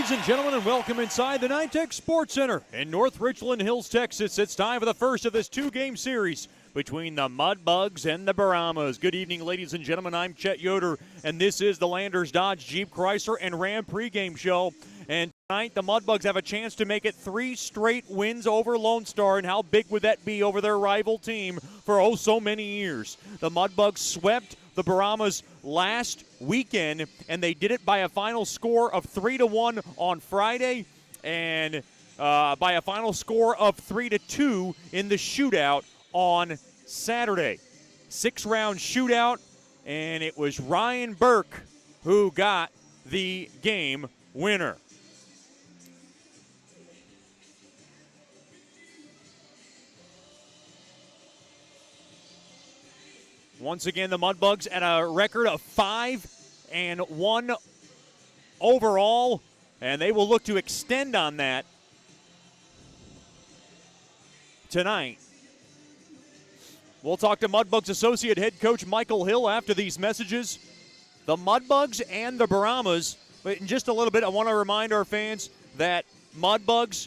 ladies and gentlemen, and welcome inside the NYTEX Sports Center in North Richland Hills, Texas. It's time for the first of this two-game series between the Mudbugs and the Brahmas. Good evening, ladies and gentlemen. I'm Chet Yoder, and this is the Landers Dodge Jeep Chrysler and Ram pregame show. And tonight, the Mudbugs have a chance to make it 3 straight wins over Lone Star. And how big would that be over their rival team for oh so many years? The Mudbugs swept the Brahmas last weekend, and they did it by a final score of 3-1 on Friday, and by a final score of 3-2 in the shootout on Saturday. 6-round shootout, and it was Ryan Burke who got the game winner. Once again, the Mudbugs at a record of 5-1 overall, and they will look to extend on that tonight. We'll talk to Mudbugs associate head coach Michael Hill after these messages. The Mudbugs and the Brahmas, but in just a little bit, I want to remind our fans that Mudbugs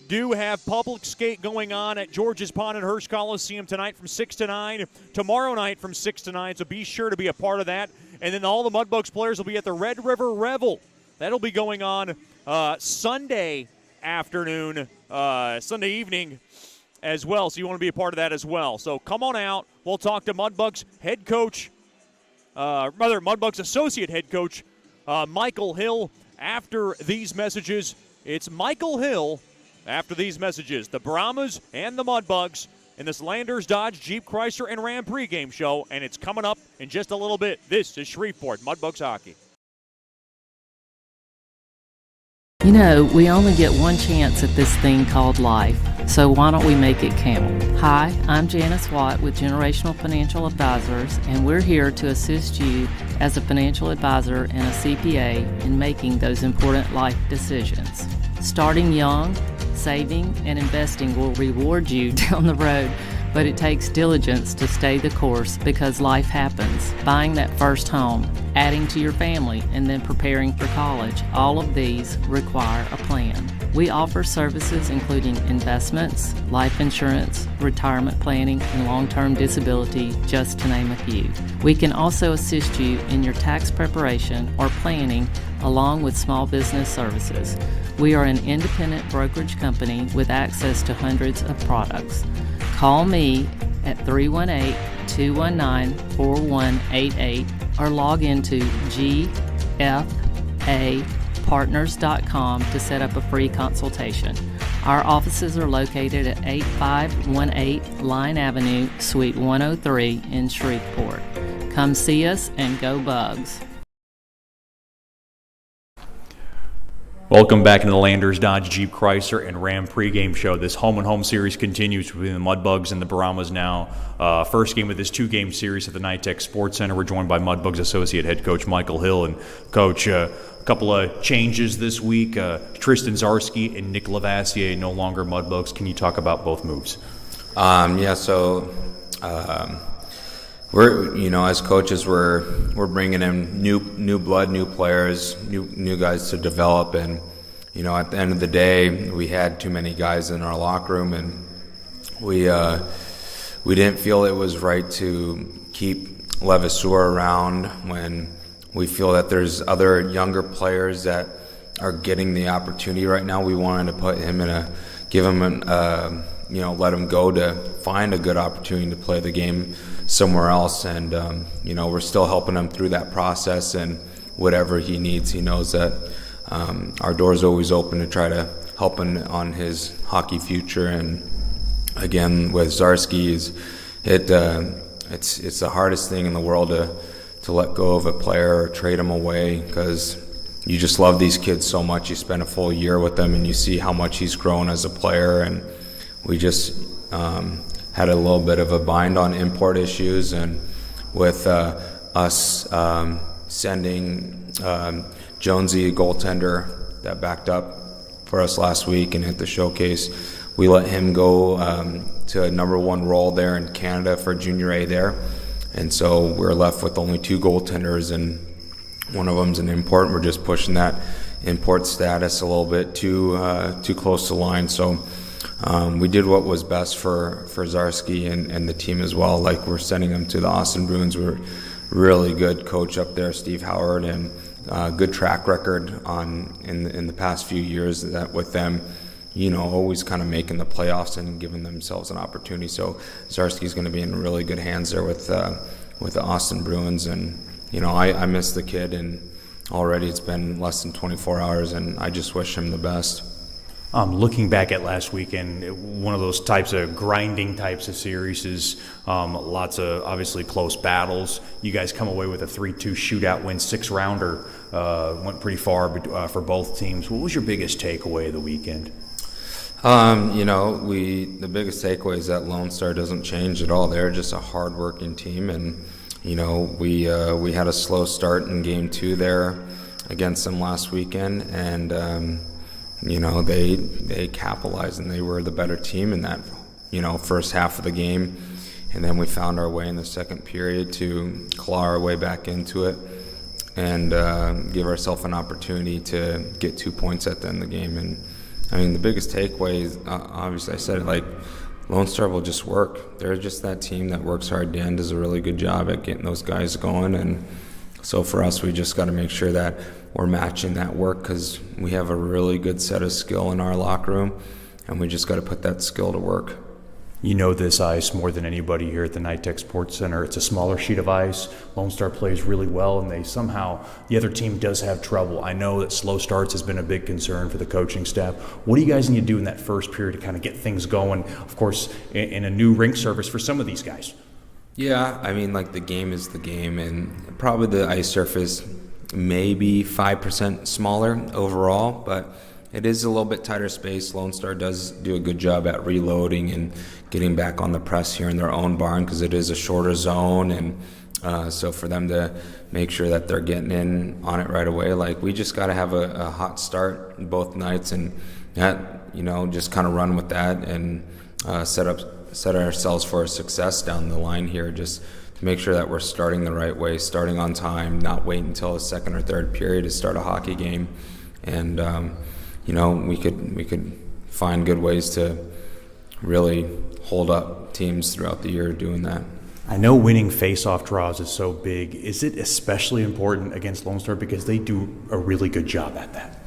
do have public skate going on at George's Pond and Hearst Coliseum tonight from 6 to 9, tomorrow night from 6 to 9, so be sure to be a part of that. And then all the Mudbugs players will be at the Red River Revel. That'll be going on Sunday afternoon, Sunday evening as well, so you want to be a part of that as well. So come on out. We'll talk to Mudbugs head coach, Mudbugs associate head coach Michael Hill after these messages. It's Michael Hill after these messages. The Brahmas and the Mudbugs in this Landers Dodge Jeep Chrysler and Ram pregame show, and it's coming up in just a little bit. This is Shreveport Mudbugs hockey. You know, we only get one chance at this thing called life, so why don't we make it count? Hi, I'm Janice Watt with Generational Financial Advisors, and we're here to assist you as a financial advisor and a CPA in making those important life decisions. Starting young, saving, and investing will reward you down the road, but it takes diligence to stay the course because life happens. Buying that first home, adding to your family, and then preparing for college, all of these require a plan. We offer services including investments, life insurance, retirement planning, and long-term disability, just to name a few. We can also assist you in your tax preparation or planning along with small business services. We are an independent brokerage company with access to hundreds of products. Call me at 318-219-4188 or log into gfapartners.com to set up a free consultation. Our offices are located at 8518 Line Avenue, Suite 103 in Shreveport. Come see us and go Bugs. Welcome back into the Landers Dodge Jeep Chrysler and Ram pregame show. This home-and-home series continues between the Mudbugs and the Brahmas now. First game of this two-game series at the NYTEX Sports Center. We're joined by Mudbugs associate head coach Michael Hill. And, Coach, a couple of changes this week. Tristan Zarski and Nick Lavassier no longer Mudbugs. Can you talk about both moves? We're, as coaches, we're bringing in new blood, new players, new guys to develop, and at the end of the day, we had too many guys in our locker room, and we didn't feel it was right to keep Levasseur around when we feel that there's other younger players that are getting the opportunity right now. We wanted to put him let him go to find a good opportunity to play the game somewhere else, and we're still helping him through that process, and whatever he needs, he knows that our door's always open to try to help him on his hockey future. And again, with Zarski, it's the hardest thing in the world to let go of a player or trade him away, because you just love these kids so much. You spend a full year with them and you see how much he's grown as a player, and we just had a little bit of a bind on import issues, and with us sending Jonesy, a goaltender that backed up for us last week and hit the showcase, we let him go to a number one role there in Canada for Junior A there, and so we're left with only 2 goaltenders, and one of them's an import. We're just pushing that import status a little bit too close to line. So we did what was best for Zarski and the team as well. Like, we're sending him to the Austin Bruins. We're really good coach up there, Steve Howard, and good track record in the past few years that with them, always kind of making the playoffs and giving themselves an opportunity. So Zarski's going to be in really good hands there with the Austin Bruins. And I miss the kid, and already it's been less than 24 hours, and I just wish him the best. Looking back at last weekend, one of those types of grinding types of series is lots of obviously close battles. You guys come away with a 3-2 shootout win, 6-rounder, went pretty far for both teams. What was your biggest takeaway of the weekend? The biggest takeaway is that Lone Star doesn't change at all. They're just a hard-working team, and we had a slow start in Game 2 there against them last weekend, and they capitalized, and they were the better team in that first half of the game, and then we found our way in the second period to claw our way back into it and give ourselves an opportunity to get 2 points at the end of the game. And I mean, the biggest takeaway is, obviously I said it, like, Lone Star will just work. They're just that team that works hard. Dan does a really good job at getting those guys going, and so for us, we just got to make sure that we're matching that work, because we have a really good set of skill in our locker room, and we just got to put that skill to work. You know this ice more than anybody here at the NITEC Sports Center. It's a smaller sheet of ice. Lone Star plays really well, and the other team does have trouble. I know that slow starts has been a big concern for the coaching staff. What do you guys need to do in that first period to kind of get things going, of course, in a new rink surface for some of these guys? Yeah, I mean, like, the game is the game, and probably the ice surface maybe 5% smaller overall, but it is a little bit tighter space. Lone Star does do a good job at reloading and getting back on the press here in their own barn, because it is a shorter zone, and so for them to make sure that they're getting in on it right away, like, we just got to have a hot start both nights, and that, just kind of run with that and set ourselves for a success down the line here, just to make sure that we're starting the right way, starting on time, not waiting until the second or third period to start a hockey game. And we could find good ways to really hold up teams throughout the year doing that. I know winning face-off draws is so big. Is it especially important against Lone Star because they do a really good job at that?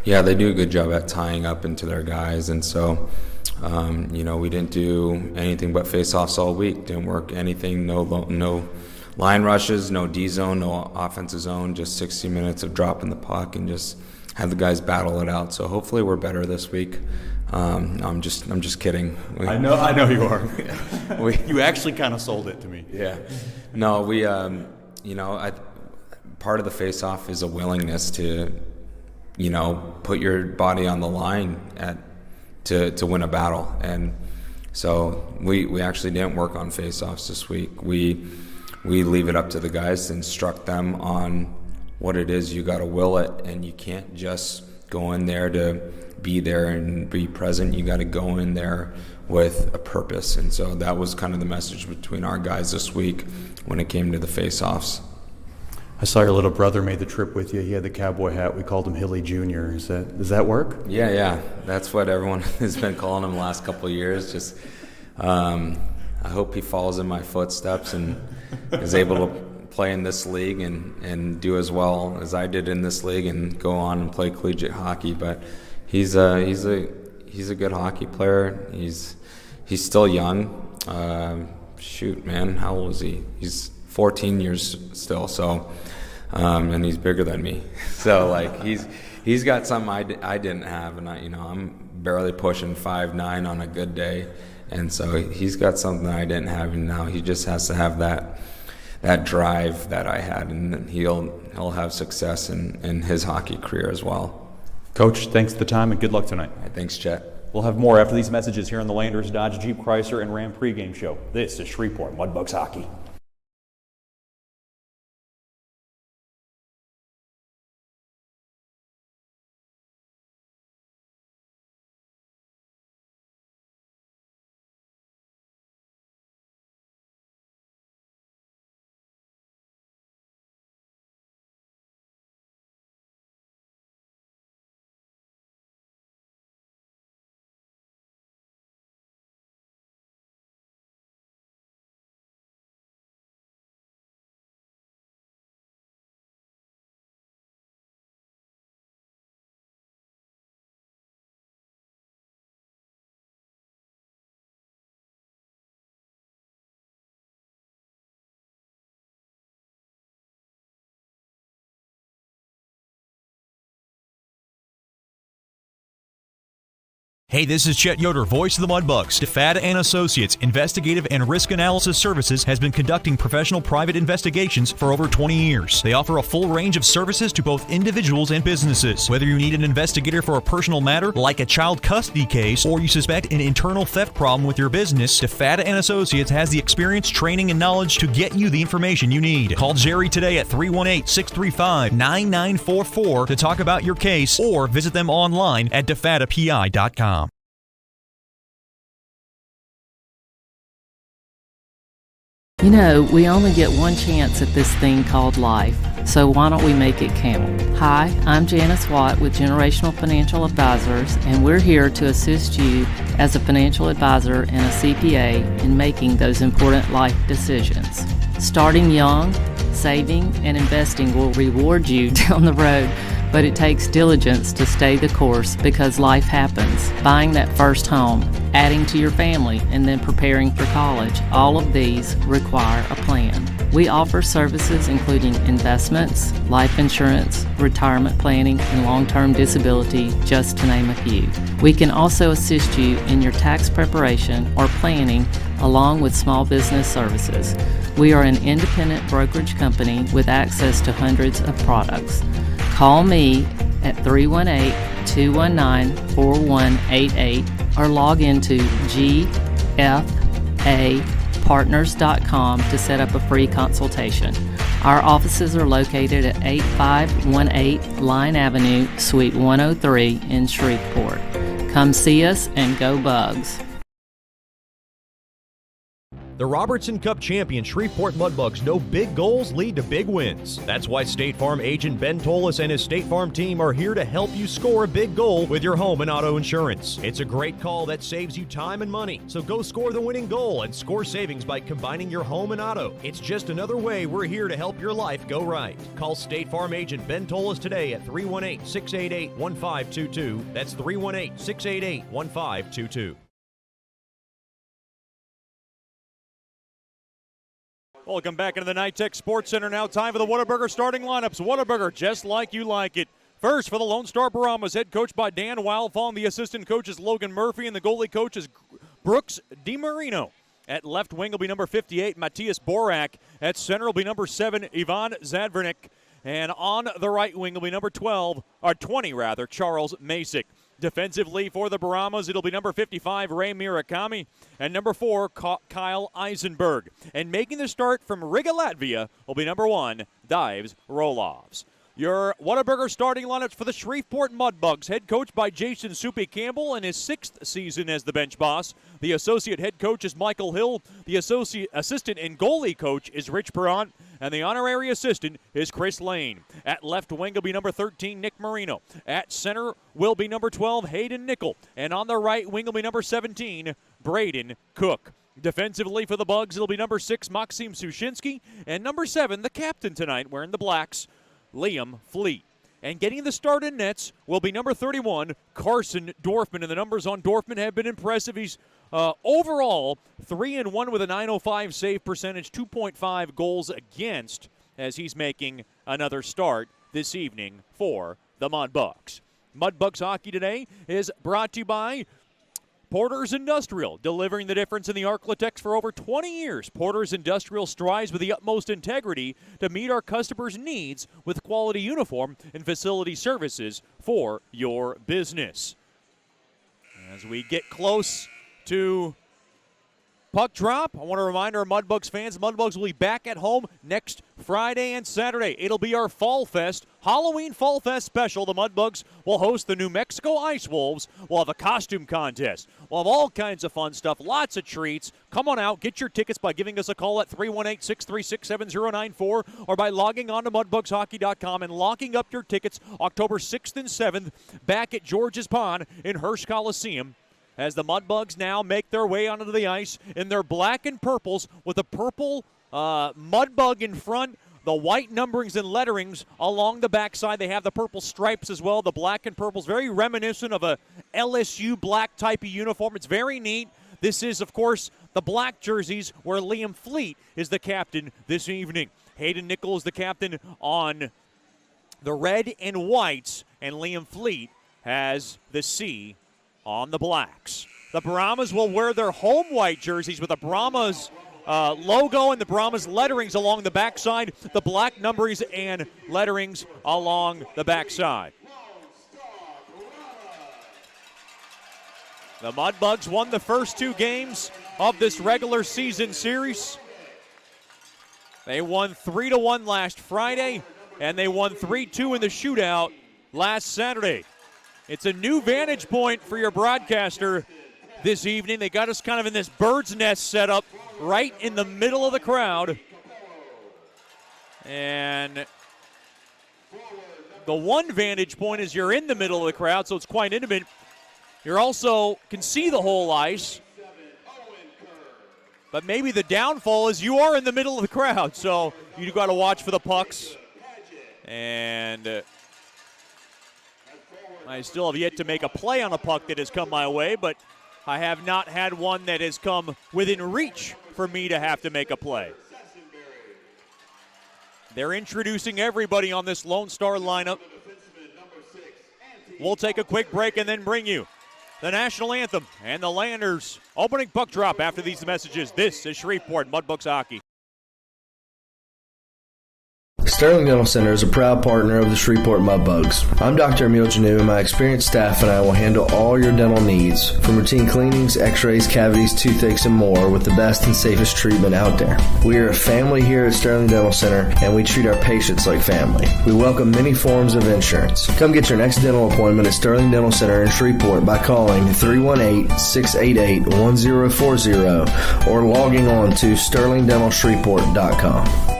Yeah, they do a good job at tying up into their guys, and so we didn't do anything but face-offs all week. Didn't work anything. No line rushes, no D zone, no offensive zone. Just 60 minutes of dropping the puck and just have the guys battle it out. So hopefully we're better this week. I'm just kidding. I know you are. You actually kind of sold it to me. Yeah. No, we part of the face-off is a willingness to put your body on the line to win a battle. And so we actually didn't work on face-offs this week. We leave it up to the guys to instruct them on what it is. You got to will it, and you can't just go in there to be there and be present. You got to go in there with a purpose. And so that was kind of the message between our guys this week when it came to the face-offs. I saw your little brother made the trip with you. He had the cowboy hat. We called him Hilly Jr. Does that work? Yeah. That's what everyone has been calling him the last couple of years. Just I hope he follows in my footsteps and is able to play in this league and do as well as I did in this league and go on and play collegiate hockey. But he's a good hockey player. He's still young. Shoot, man, how old is he? He's 14 years still, so and he's bigger than me. So like he's got something I didn't have, and I'm barely pushing 5'9" on a good day, and so he's got something I didn't have, and now he just has to have that drive that I had, and he'll have success in his hockey career as well. Coach, thanks for the time and good luck tonight. All right, thanks, Chet. We'll have more after these messages here on the Landers Dodge Jeep Chrysler and Ram pregame show. This is Shreveport Mudbugs Hockey. Hey, this is Chet Yoder, voice of the Mudbugs. DeFada and Associates Investigative and Risk Analysis Services has been conducting professional private investigations for over 20 years. They offer a full range of services to both individuals and businesses. Whether you need an investigator for a personal matter like a child custody case or you suspect an internal theft problem with your business, DeFada and Associates has the experience, training, and knowledge to get you the information you need. Call Jerry today at 318-635-9944 to talk about your case or visit them online at defadapi.com. You know, we only get one chance at this thing called life, so why don't we make it count? Hi, I'm Janice Watt with Generational Financial Advisors, and we're here to assist you as a financial advisor and a CPA in making those important life decisions. Starting young, saving, and investing will reward you down the road, but it takes diligence to stay the course because life happens. Buying that first home, adding to your family, and then preparing for college, all of these require a plan. We offer services including investments, life insurance, retirement planning, and long-term disability, just to name a few. We can also assist you in your tax preparation or planning along with small business services. We are an independent brokerage company with access to hundreds of products. Call me at 318-219-4188 or log into gfapartners.com to set up a free consultation. Our offices are located at 8518 Line Avenue, Suite 103 in Shreveport. Come see us and go Bugs. The Robertson Cup champion Shreveport Mudbugs know big goals lead to big wins. That's why State Farm agent Ben Tolis and his State Farm team are here to help you score a big goal with your home and auto insurance. It's a great call that saves you time and money. So go score the winning goal and score savings by combining your home and auto. It's just another way we're here to help your life go right. Call State Farm agent Ben Tolis today at 318-688-1522. That's 318-688-1522. Welcome back into the Night Tech Sports Center. Now time for the Whataburger starting lineups. Whataburger, just like you like it. First for the Lone Star Brahmas, head coach by Dan Wildfong. The assistant coach is Logan Murphy, and the goalie coach is Brooks DiMarino. At left wing will be number 58, Matthias Borak. At center will be number 7, Ivan Zadvernik. And on the right wing will be number 20, Charles Masick. Defensively for the Brahmas, it'll be number 55, Ray Murakami, and number 4, Kyle Eisenberg. And making the start from Riga, Latvia, will be number 1, Dives Rolovs. Your Whataburger starting lineups for the Shreveport Mudbugs, head coach by Jason Soupy Campbell in his 6th season as the bench boss. The associate head coach is Michael Hill. The assistant and goalie coach is Rich Perrant. And the honorary assistant is Chris Lane. At left wing will be number 13, Nick Marino. At center will be number 12, Hayden Nickel. And on the right wing will be number 17, Braden Cook. Defensively for the Bugs, it'll be number 6, Maxim Sushinsky. And number 7, the captain tonight, wearing the blacks, Liam Fleet. And getting the start in nets will be number 31, Carson Dorfman. And the numbers on Dorfman have been impressive. He's overall 3-1 with a .905 save percentage, 2.5 goals against, as he's making another start this evening for the Mudbugs. Mudbugs hockey today is brought to you by Porter's Industrial, delivering the difference in the Arklatex for over 20 years. Porter's Industrial strives with the utmost integrity to meet our customers' needs with quality uniform and facility services for your business. As we get close to puck drop, I want to remind our Mudbugs fans, Mudbugs will be back at home next Friday and Saturday. It'll be our Fall Fest, Halloween Fall Fest special. The Mudbugs will host the New Mexico Ice Wolves. We'll have a costume contest. We'll have all kinds of fun stuff, lots of treats. Come on out, get your tickets by giving us a call at 318-636-7094 or by logging on to mudbugshockey.com and locking up your tickets October 6th and 7th back at George's Pond in Hirsch Coliseum. As the Mudbugs now make their way onto the ice in their black and purples with a purple Mudbug in front, the white numberings and letterings along the backside. They have the purple stripes as well, the black and purples, very reminiscent of a LSU black type of uniform. It's very neat. This is, of course, the black jerseys where Liam Fleet is the captain this evening. Hayden Nickel is the captain on the red and whites, and Liam Fleet has the C on the Blacks. The Brahmas will wear their home white jerseys with the Brahmas logo and the Brahmas letterings along the backside, the black numberings and letterings along the backside. The Mudbugs won the first 2 games of this regular season series. They won 3-1 last Friday, and they won 3-2 in the shootout last Saturday. It's a new vantage point for your broadcaster this evening. They got us kind of in this bird's nest setup right in the middle of the crowd. And the one vantage point is you're in the middle of the crowd, so it's quite intimate. You also can see the whole ice. But maybe the downfall is you are in the middle of the crowd, so you got to watch for the pucks. And I still have yet to make a play on a puck that has come my way, but I have not had one that has come within reach for me to have to make a play. They're introducing everybody on this Lone Star lineup. We'll take a quick break and then bring you the national anthem and the Landers opening puck drop after these messages. This is Shreveport Mudbugs Hockey. Sterling Dental Center is a proud partner of the Shreveport Mudbugs. I'm Dr. Emil Janu, and my experienced staff and I will handle all your dental needs, from routine cleanings, x-rays, cavities, toothaches, and more, with the best and safest treatment out there. We are a family here at Sterling Dental Center, and we treat our patients like family. We welcome many forms of insurance. Come get your next dental appointment at Sterling Dental Center in Shreveport by calling 318-688-1040 or logging on to sterlingdentalshreveport.com.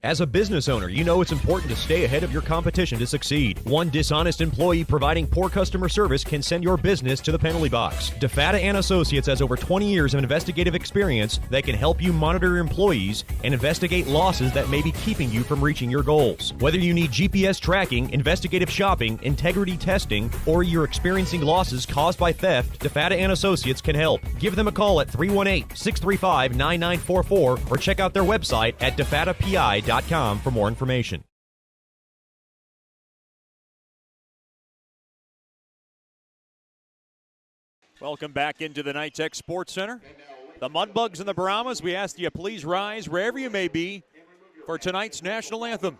As a business owner, you know it's important to stay ahead of your competition to succeed. One dishonest employee providing poor customer service can send your business to the penalty box. DeFatta & Associates has over 20 years of investigative experience that can help you monitor your employees and investigate losses that may be keeping you from reaching your goals. Whether you need GPS tracking, investigative shopping, integrity testing, or you're experiencing losses caused by theft, DeFatta & Associates can help. Give them a call at 318-635-9944 or check out their website at defattapi.com for more information. Welcome back into the Nitech Sports Center. The Mudbugs and the Brahmas, we ask you please rise wherever you may be for tonight's national anthem.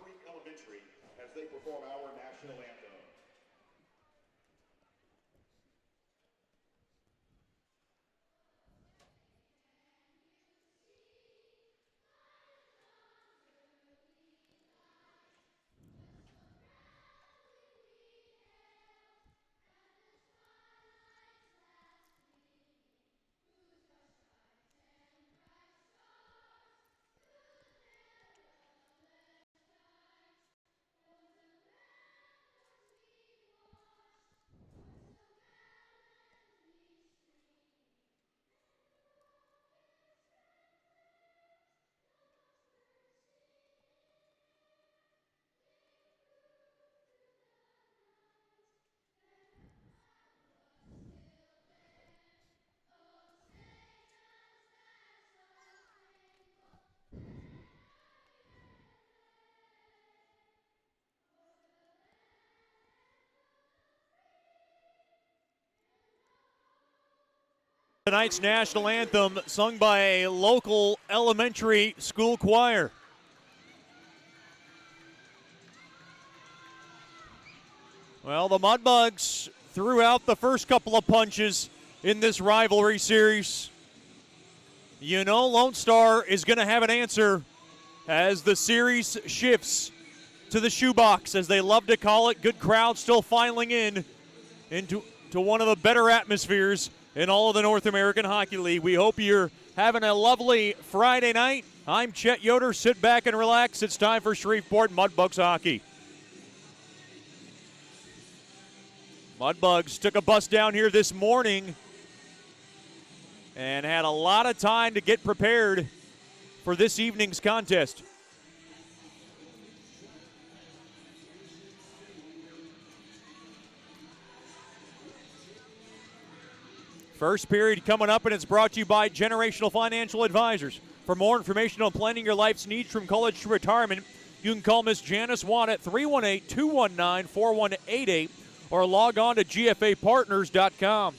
Tonight's national anthem sung by a local elementary school choir. Well, the Mudbugs threw out the first couple of punches in this rivalry series. You know Lone Star is going to have an answer as the series shifts to the shoebox, as they love to call it. Good crowd still filing into one of the better atmospheres in all of the North American Hockey League. We hope you're having a lovely Friday night. I'm Chet Yoder. Sit back and relax. It's time for Shreveport Mudbugs hockey. Mudbugs took a bus down here this morning and had a lot of time to get prepared for this evening's contest. First period coming up, and it's brought to you by Generational Financial Advisors. For more information on planning your life's needs from college to retirement, You can call Miss Janice Watt at 318-219-4188 or log on to gfapartners.com.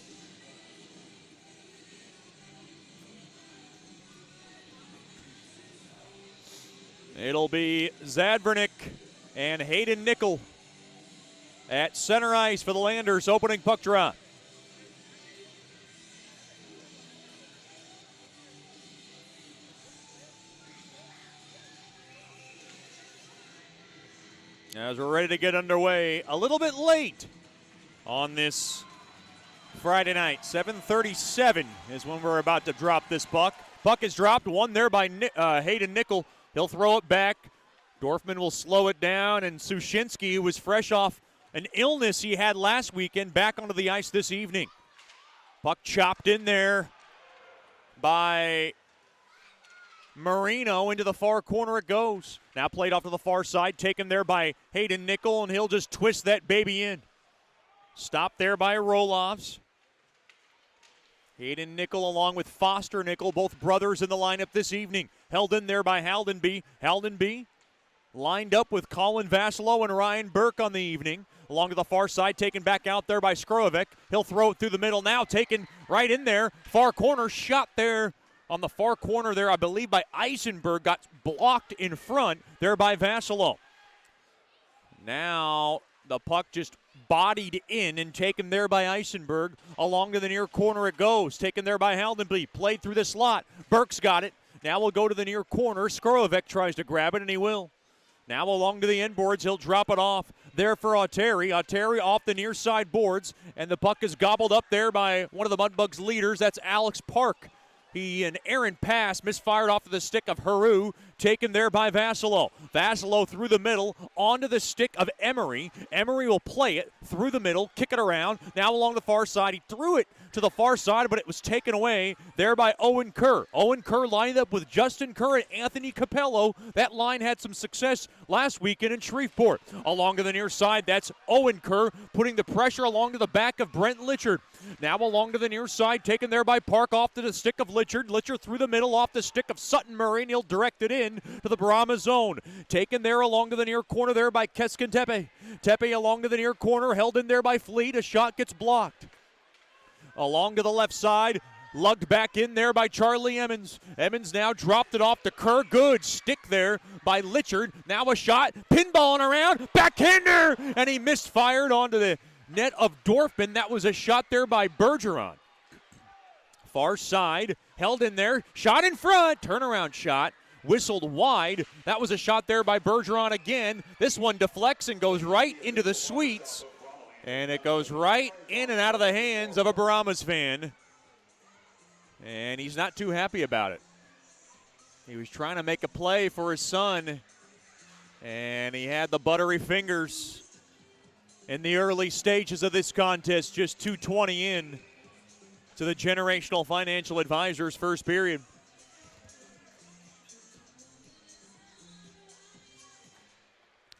It'll be Zadvernick and Hayden Nickel at center ice for the Landers opening puck drop. As we're ready to get underway, a little bit late on this Friday night. 7:37 is when we're about to drop this puck. Puck is dropped, one there by Hayden Nickel. He'll throw it back. Dorfman will slow it down, and Sushinsky, who was fresh off an illness he had last weekend, back onto the ice this evening. Puck chopped in there by Marino. Into the far corner it goes. Now played off to the far side, taken there by Hayden Nickel, and he'll just twist that baby in. Stopped there by Roloffs. Hayden Nickel along with Foster Nickel, both brothers in the lineup this evening. Held in there by Haldenby. Haldenby lined up with Colin Vassilow and Ryan Burke on the evening. Along to the far side, taken back out there by Skrovic. He'll throw it through the middle now, taken right in there. Far corner, shot there on the far corner there, I believe by Eisenberg. Got blocked in front there by Vassilow. Now the puck just bodied in and taken there by Eisenberg. Along to the near corner it goes. Taken there by Haldenby. Played through the slot. Burke's got it. Now we'll go to the near corner. Skrovic tries to grab it, and he will. Now along to the end boards. He'll drop it off there for Oteri. Oteri off the near side boards, and the puck is gobbled up there by one of the Mudbugs leaders. That's Alex Park. An errant pass misfired off of the stick of Haru, taken there by Vassilow. Vassilow through the middle, onto the stick of Emery. Emery will play it through the middle, kick it around. Now along the far side, he threw it to the far side, but it was taken away there by Owen Kerr. Owen Kerr lined up with Justin Kerr and Anthony Capello. That line had some success last weekend in Shreveport. Along to the near side, that's Owen Kerr putting the pressure along to the back of Brent Litchard. Now along to the near side, taken there by Park off to the stick of Litchard. Litchard through the middle off the stick of Sutton Murray, and he'll direct it in to the Brahmas zone. Taken there along to the near corner there by Keskin Tepe. Tepe along to the near corner, held in there by Fleet. A shot gets blocked. Along to the left side, lugged back in there by Charlie Emmons. Emmons now dropped it off to Kerr. Good stick there by Litchard. Now a shot, pinballing around, backhander, and he misfired onto the net of Dorfman. That was a shot there by Bergeron. Far side, held in there, shot in front, turnaround shot, whistled wide. That was a shot there by Bergeron again. This one deflects and goes right into the suites, and it goes right in and out of the hands of a Brahmas fan, and he's not too happy about it. He was trying to make a play for his son, and he had the buttery fingers in the early stages of this contest. Just 2:20 in to the Generational Financial Advisors first period.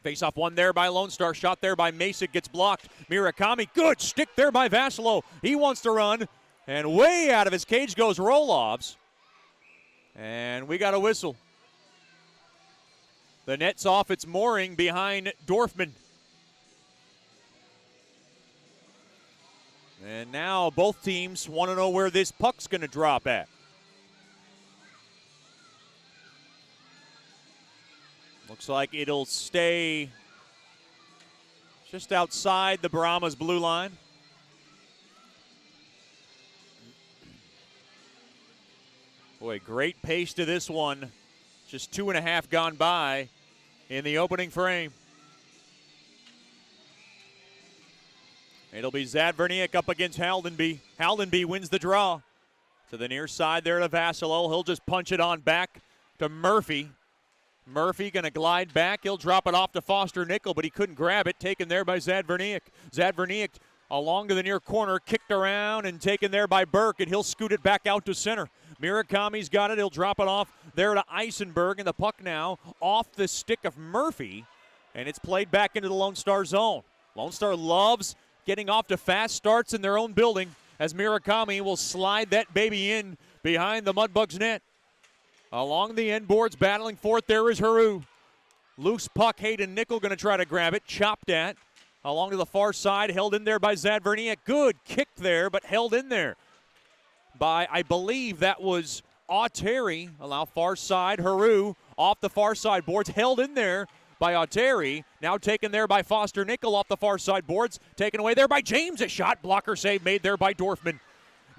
Face-off one there by Lone Star. Shot there by Mason. Gets blocked. Murakami. Good stick there by Vassilow. He wants to run. And way out of his cage goes Roloffs. And we got a whistle. The net's off its mooring behind Dorfman. And now both teams want to know where this puck's going to drop at. Looks like it'll stay just outside the Brahmas blue line. Boy, great pace to this one. Just 2.5 gone by in the opening frame. It'll be Zadverniak up against Haldenby. Haldenby wins the draw. To the near side there to Vassilow. He'll just punch it on back to Murphy. Murphy going to glide back. He'll drop it off to Foster Nickel, but he couldn't grab it. Taken there by Zadverniak. Zadverniak along to the near corner, kicked around and taken there by Burke, and he'll scoot it back out to center. Murakami's got it. He'll drop it off there to Eisenberg, and the puck now off the stick of Murphy, and it's played back into the Lone Star zone. Lone Star loves getting off to fast starts in their own building, as Murakami will slide that baby in behind the Mudbugs net. Along the end boards, battling for it, there is Haru. Loose puck, Hayden Nickel going to try to grab it. Chopped at. Along to the far side, held in there by Zadverniak. Good kick there, but held in there by, I believe that was Auteri. Allow far side, Haru off the far side boards. Held in there by Auteri. Now taken there by Foster Nickel off the far side boards. Taken away there by James. A shot blocker save made there by Dorfman.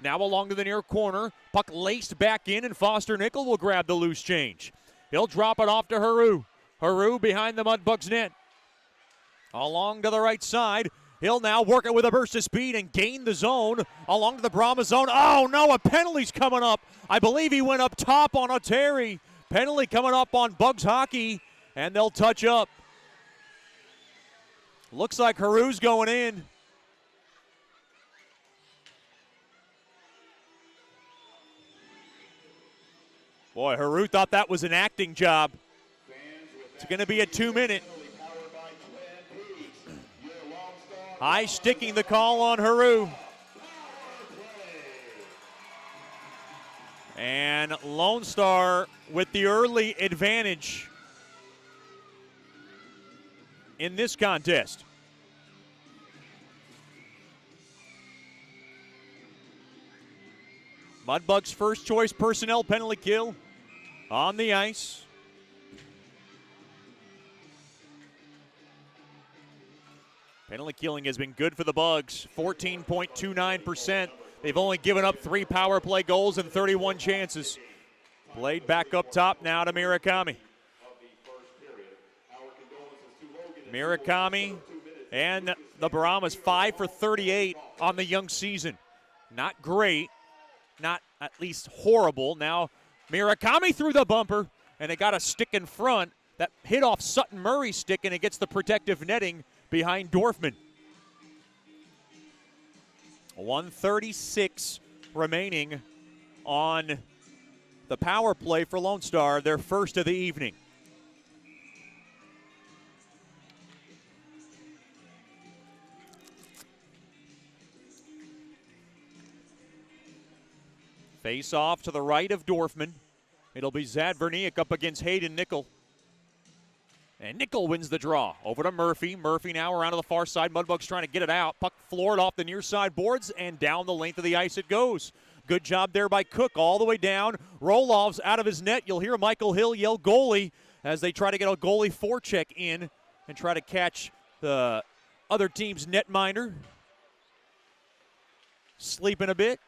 Now along to the near corner. Puck laced back in, and Foster Nickel will grab the loose change. He'll drop it off to Haru. Haru behind the Mudbugs net. Along to the right side. He'll now work it with a burst of speed and gain the zone along to the Brahmas zone. Oh, no, a penalty's coming up. I believe he went up top on Auteri. Penalty coming up on Bugs Hockey, and they'll touch up. Looks like Haru's going in. Boy, Haru thought that was an acting job. It's going to be a 2-minute. High sticking the call on Haru. And Lone Star with the early advantage in this contest. Mudbugs' first choice personnel penalty kill on the ice. Penalty killing has been good for the Bugs, 14.29%. They've only given up 3 power play goals and 31 chances. Played back up top now to Murakami. Murakami and the Brahmas 5 for 38 on the young season. Not great, not at least horrible. Now Murakami through the bumper, and it got a stick in front that hit off Sutton Murray's stick, and it gets the protective netting behind Dorfman. 1:36 remaining on the power play for Lone Star, their first of the evening. Face off to the right of Dorfman. It'll be Zadverniak up against Hayden Nickel. And Nickel wins the draw. Over to Murphy. Murphy now around to the far side. Mudbugs trying to get it out. Puck floored off the near side boards, and down the length of the ice it goes. Good job there by Cook all the way down. Roloff's out of his net. You'll hear Michael Hill yell goalie as they try to get a goalie forecheck in and try to catch the other team's netminder. Sleeping a bit.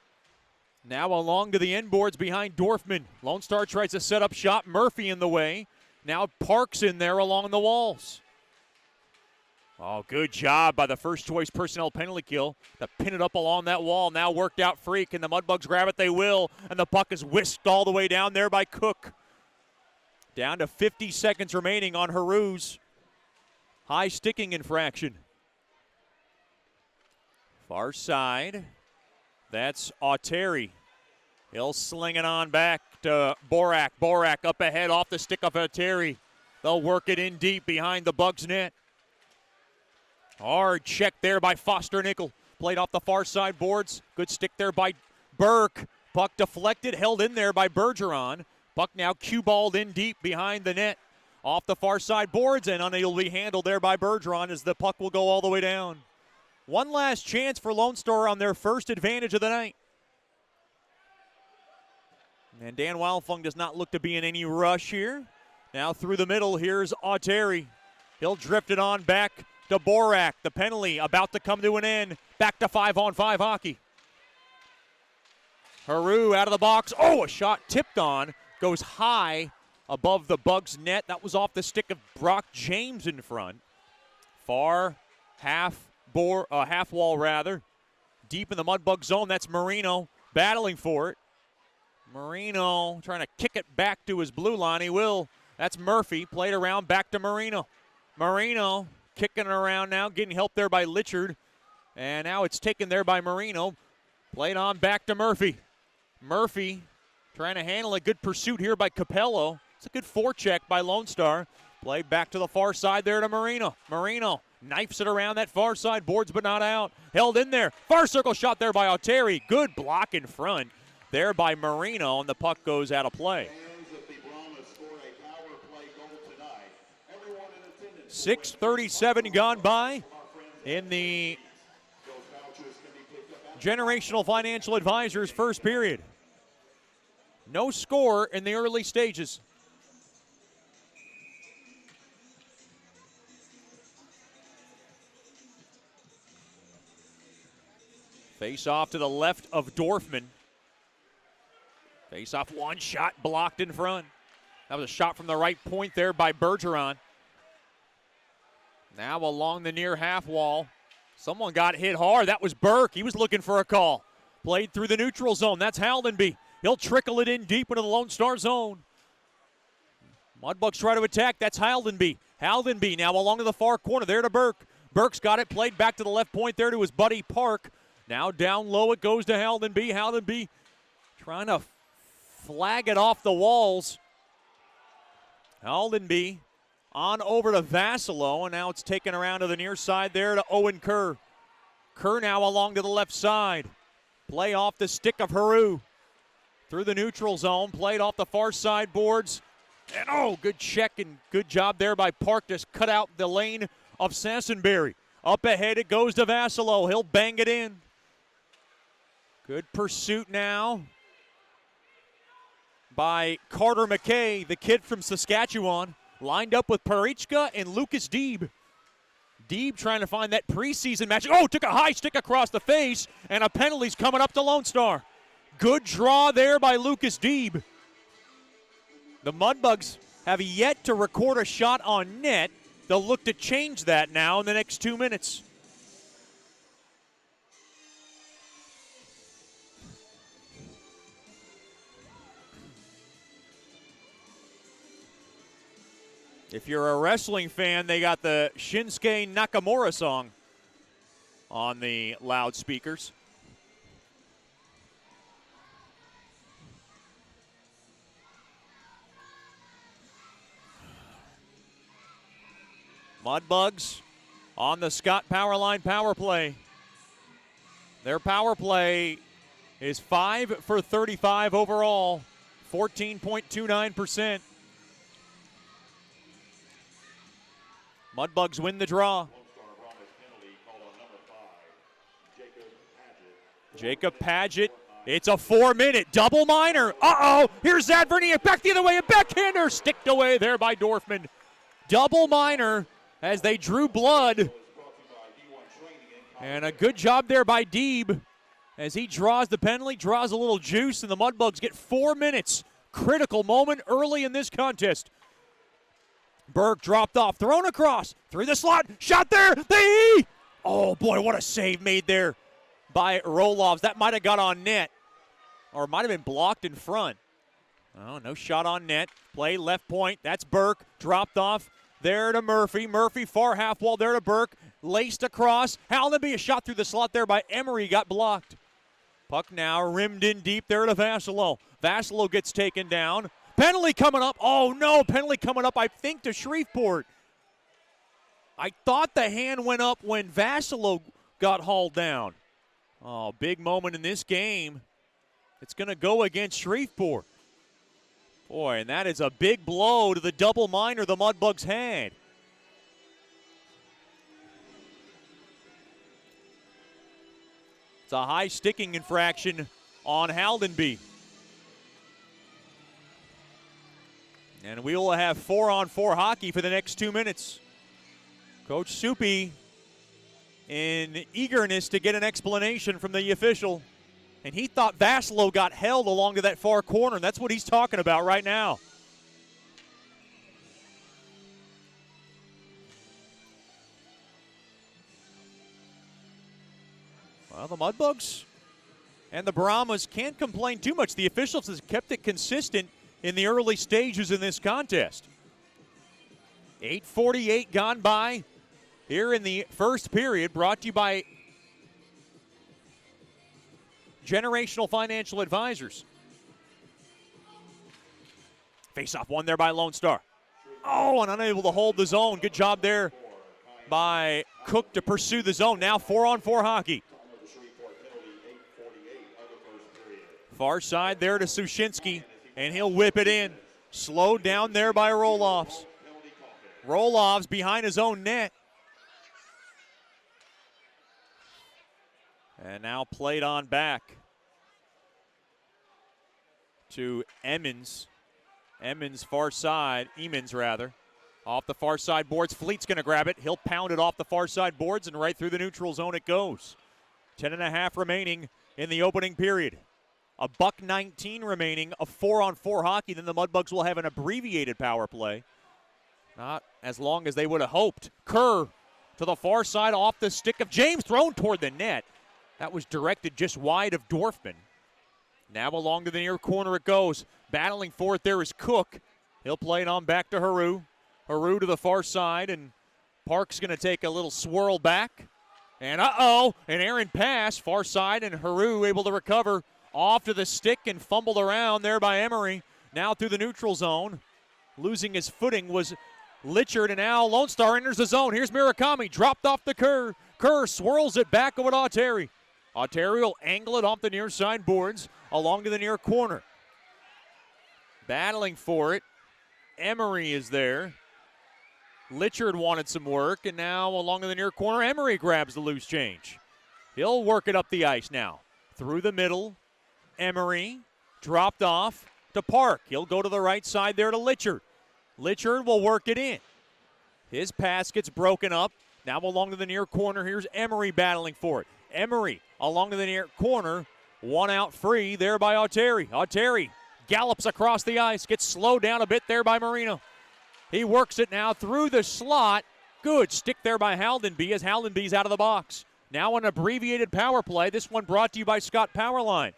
Now along to the end boards behind Dorfman. Lone Star tries to set up shot. Murphy in the way. Now Parks in there along the walls. Oh, good job by the first choice personnel penalty kill to pin it up along that wall. Now worked out free. Can the Mudbugs grab it? They will. And the puck is whisked all the way down there by Cook. Down to 50 seconds remaining on Haru's high sticking infraction. Far side. That's Auteri. He'll sling it on back to Borak. Borak up ahead off the stick of Auteri. They'll work it in deep behind the Bugs net. Hard check there by Foster Nickel. Played off the far side boards. Good stick there by Burke. Puck deflected, held in there by Bergeron. Puck now cue-balled in deep behind the net. Off the far side boards, and unable to be handled there by Bergeron as the puck will go all the way down. One last chance for Lone Star on their first advantage of the night. And Dan Wildfung does not look to be in any rush here. Now through the middle, here's Auteri. He'll drift it on back to Borak. The penalty about to come to an end. Back to 5-on-5 hockey. Haru out of the box. Oh, a shot tipped on. Goes high above the Bugs net. That was off the stick of Brock James in front. Far half wall rather. Deep in the Mudbug zone. That's Marino battling for it. Marino trying to kick it back to his blue line. He will. That's Murphy. Played around back to Marino. Marino kicking it around now. Getting help there by Litchard. And now it's taken there by Marino. Played on back to Murphy. Murphy trying to handle a good pursuit here by Capello. It's a good forecheck by Lone Star. Played back to the far side there to Marino. Marino knifes it around that far side. Boards but not out. Held in there. Far circle shot there by Auteri. Good block in front there by Marino, and the puck goes out of play. Fans of the Brahmas scored a power play goal tonight. Everyone 6:37 gone by in the Generational Financial Advisors first period. No score in the early stages. Face off to the left of Dorfman. Face off, one shot blocked in front. That was a shot from the right point there by Bergeron. Now along the near half wall. Someone got hit hard. That was Burke. He was looking for a call. Played through the neutral zone. That's Haldenby. He'll trickle it in deep into the Lone Star zone. Mudbugs try to attack. That's Haldenby. Haldenby now along to the far corner. There to Burke. Burke's got it. Played back to the left point there to his buddy Park. Now down low it goes to Haldenby. Haldenby trying to flag it off the walls. Haldenby on over to Vassalo, and now it's taken around to the near side there to Owen Kerr. Kerr now along to the left side. Play off the stick of Haru. Through the neutral zone, played off the far side boards. And good check and good job there by Park to cut out the lane of Sassenberry. Up ahead it goes to Vassalo. He'll bang it in. Good pursuit now by Carter McKay, the kid from Saskatchewan. Lined up with Parichka and Lucas Deeb. Deeb trying to find that preseason match. Took a high stick across the face, and a penalty's coming up to Lone Star. Good draw there by Lucas Deeb. The Mudbugs have yet to record a shot on net. They'll look to change that now in the next 2 minutes. If you're a wrestling fan, they got the Shinsuke Nakamura song on the loudspeakers. Mudbugs on the Scott Powerline power play. Their power play is 5 for 35 overall, 14.29%. Mudbugs win the draw. Jacob Paget. It's a 4-minute double minor. Here's Zadverniak back the other way. A backhander sticked away there by Dorfman. Double minor as they drew blood. And a good job there by Deeb as he draws the penalty, draws a little juice, and the Mudbugs get 4 minutes. Critical moment early in this contest. Burke dropped off, thrown across, through the slot, shot there, oh boy, what a save made there by Rolovs. That might have got on net, or might have been blocked in front. No shot on net. Play left point, that's Burke, dropped off, there to Murphy. Murphy far half wall, there to Burke, laced across. Haldenby, a shot through the slot there by Emery, got blocked. Puck now rimmed in deep there to Vassalo. Vassalo gets taken down. Penalty coming up. Penalty coming up, I think, to Shreveport. I thought the hand went up when Vassalo got hauled down. Big moment in this game. It's going to go against Shreveport. Boy, and that is a big blow to the double minor the Mudbugs had. It's a high sticking infraction on Haldenby. And we will have 4-on-4 hockey for the next 2 minutes. Coach Soupy in eagerness to get an explanation from the official. And he thought Vassalo got held along to that far corner. And that's what he's talking about right now. Well, the Mudbugs and the Brahmas can't complain too much. The officials have kept it consistent in the early stages in this contest. 8:48 gone by here in the first period, brought to you by Generational Financial Advisors. Face-off won there by Lone Star. And unable to hold the zone. Good job there by Cook to pursue the zone. Now 4-on-4 hockey. Far side there to Sushinsky. And he'll whip it in. Slowed down there by Rolovs. Roloff's behind his own net. And now played on back to Emmons. Emmons far side, Emons rather. Off the far side boards, Fleet's going to grab it. He'll pound it off the far side boards, and right through the neutral zone it goes. 10.5 remaining in the opening period. $1:19 remaining, a 4-on-4 hockey. Then the Mudbugs will have an abbreviated power play. Not as long as they would have hoped. Kerr to the far side off the stick of James, thrown toward the net. That was directed just wide of Dorfman. Now along to the near corner it goes. Battling for it there is Cook. He'll play it on back to Haru. Haru to the far side, and Park's going to take a little swirl back. And an errant pass, far side, and Haru able to recover off to the stick and fumbled around there by Emery. Now through the neutral zone. Losing his footing was Litchard, and now Lone Star enters the zone. Here's Murakami, dropped off the Kerr. Kerr swirls it back over to Auteri. Auteri will angle it off the near side boards along to the near corner. Battling for it. Emery is there. Litchard wanted some work, and now along to the near corner, Emery grabs the loose change. He'll work it up the ice now. Through the middle, Emery dropped off to Park. He'll go to the right side there to Litchard. Litchard will work it in. His pass gets broken up. Now along to the near corner, here's Emery battling for it. Emery along to the near corner, one out free there by Auteri. Auteri gallops across the ice, gets slowed down a bit there by Marino. He works it now through the slot. Good stick there by Haldenby as Haldenby's out of the box. Now an abbreviated power play. This one brought to you by Scott Powerline.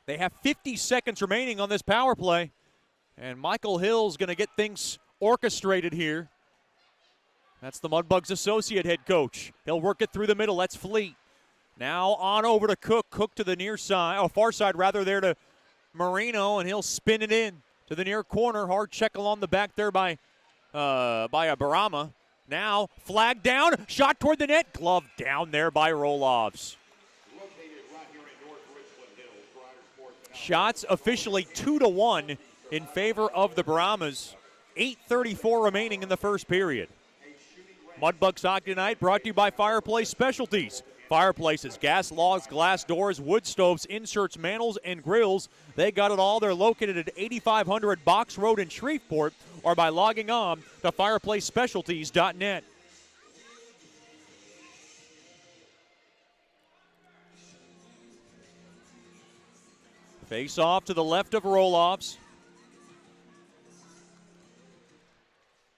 They have 50 seconds remaining on this power play. And Michael Hill's going to get things orchestrated here. That's the Mudbugs associate head coach. He'll work it through the middle. That's Fleet. Now on over to Cook. Cook to the near side, far side rather, there to Marino, and he'll spin it in to the near corner. Hard check along the back there by a Brahma. Now flag down, shot toward the net, glove down there by Roloffs. Shots officially 2-1 in favor of the Brahmas. 8:34 remaining in the first period. Mudbugs Hockey Night brought to you by Fireplace Specialties. Fireplaces, gas logs, glass doors, wood stoves, inserts, mantles, and grills. They got it all. They're located at 8500 Box Road in Shreveport or by logging on to fireplacespecialties.net. Face off to the left of Roloffs.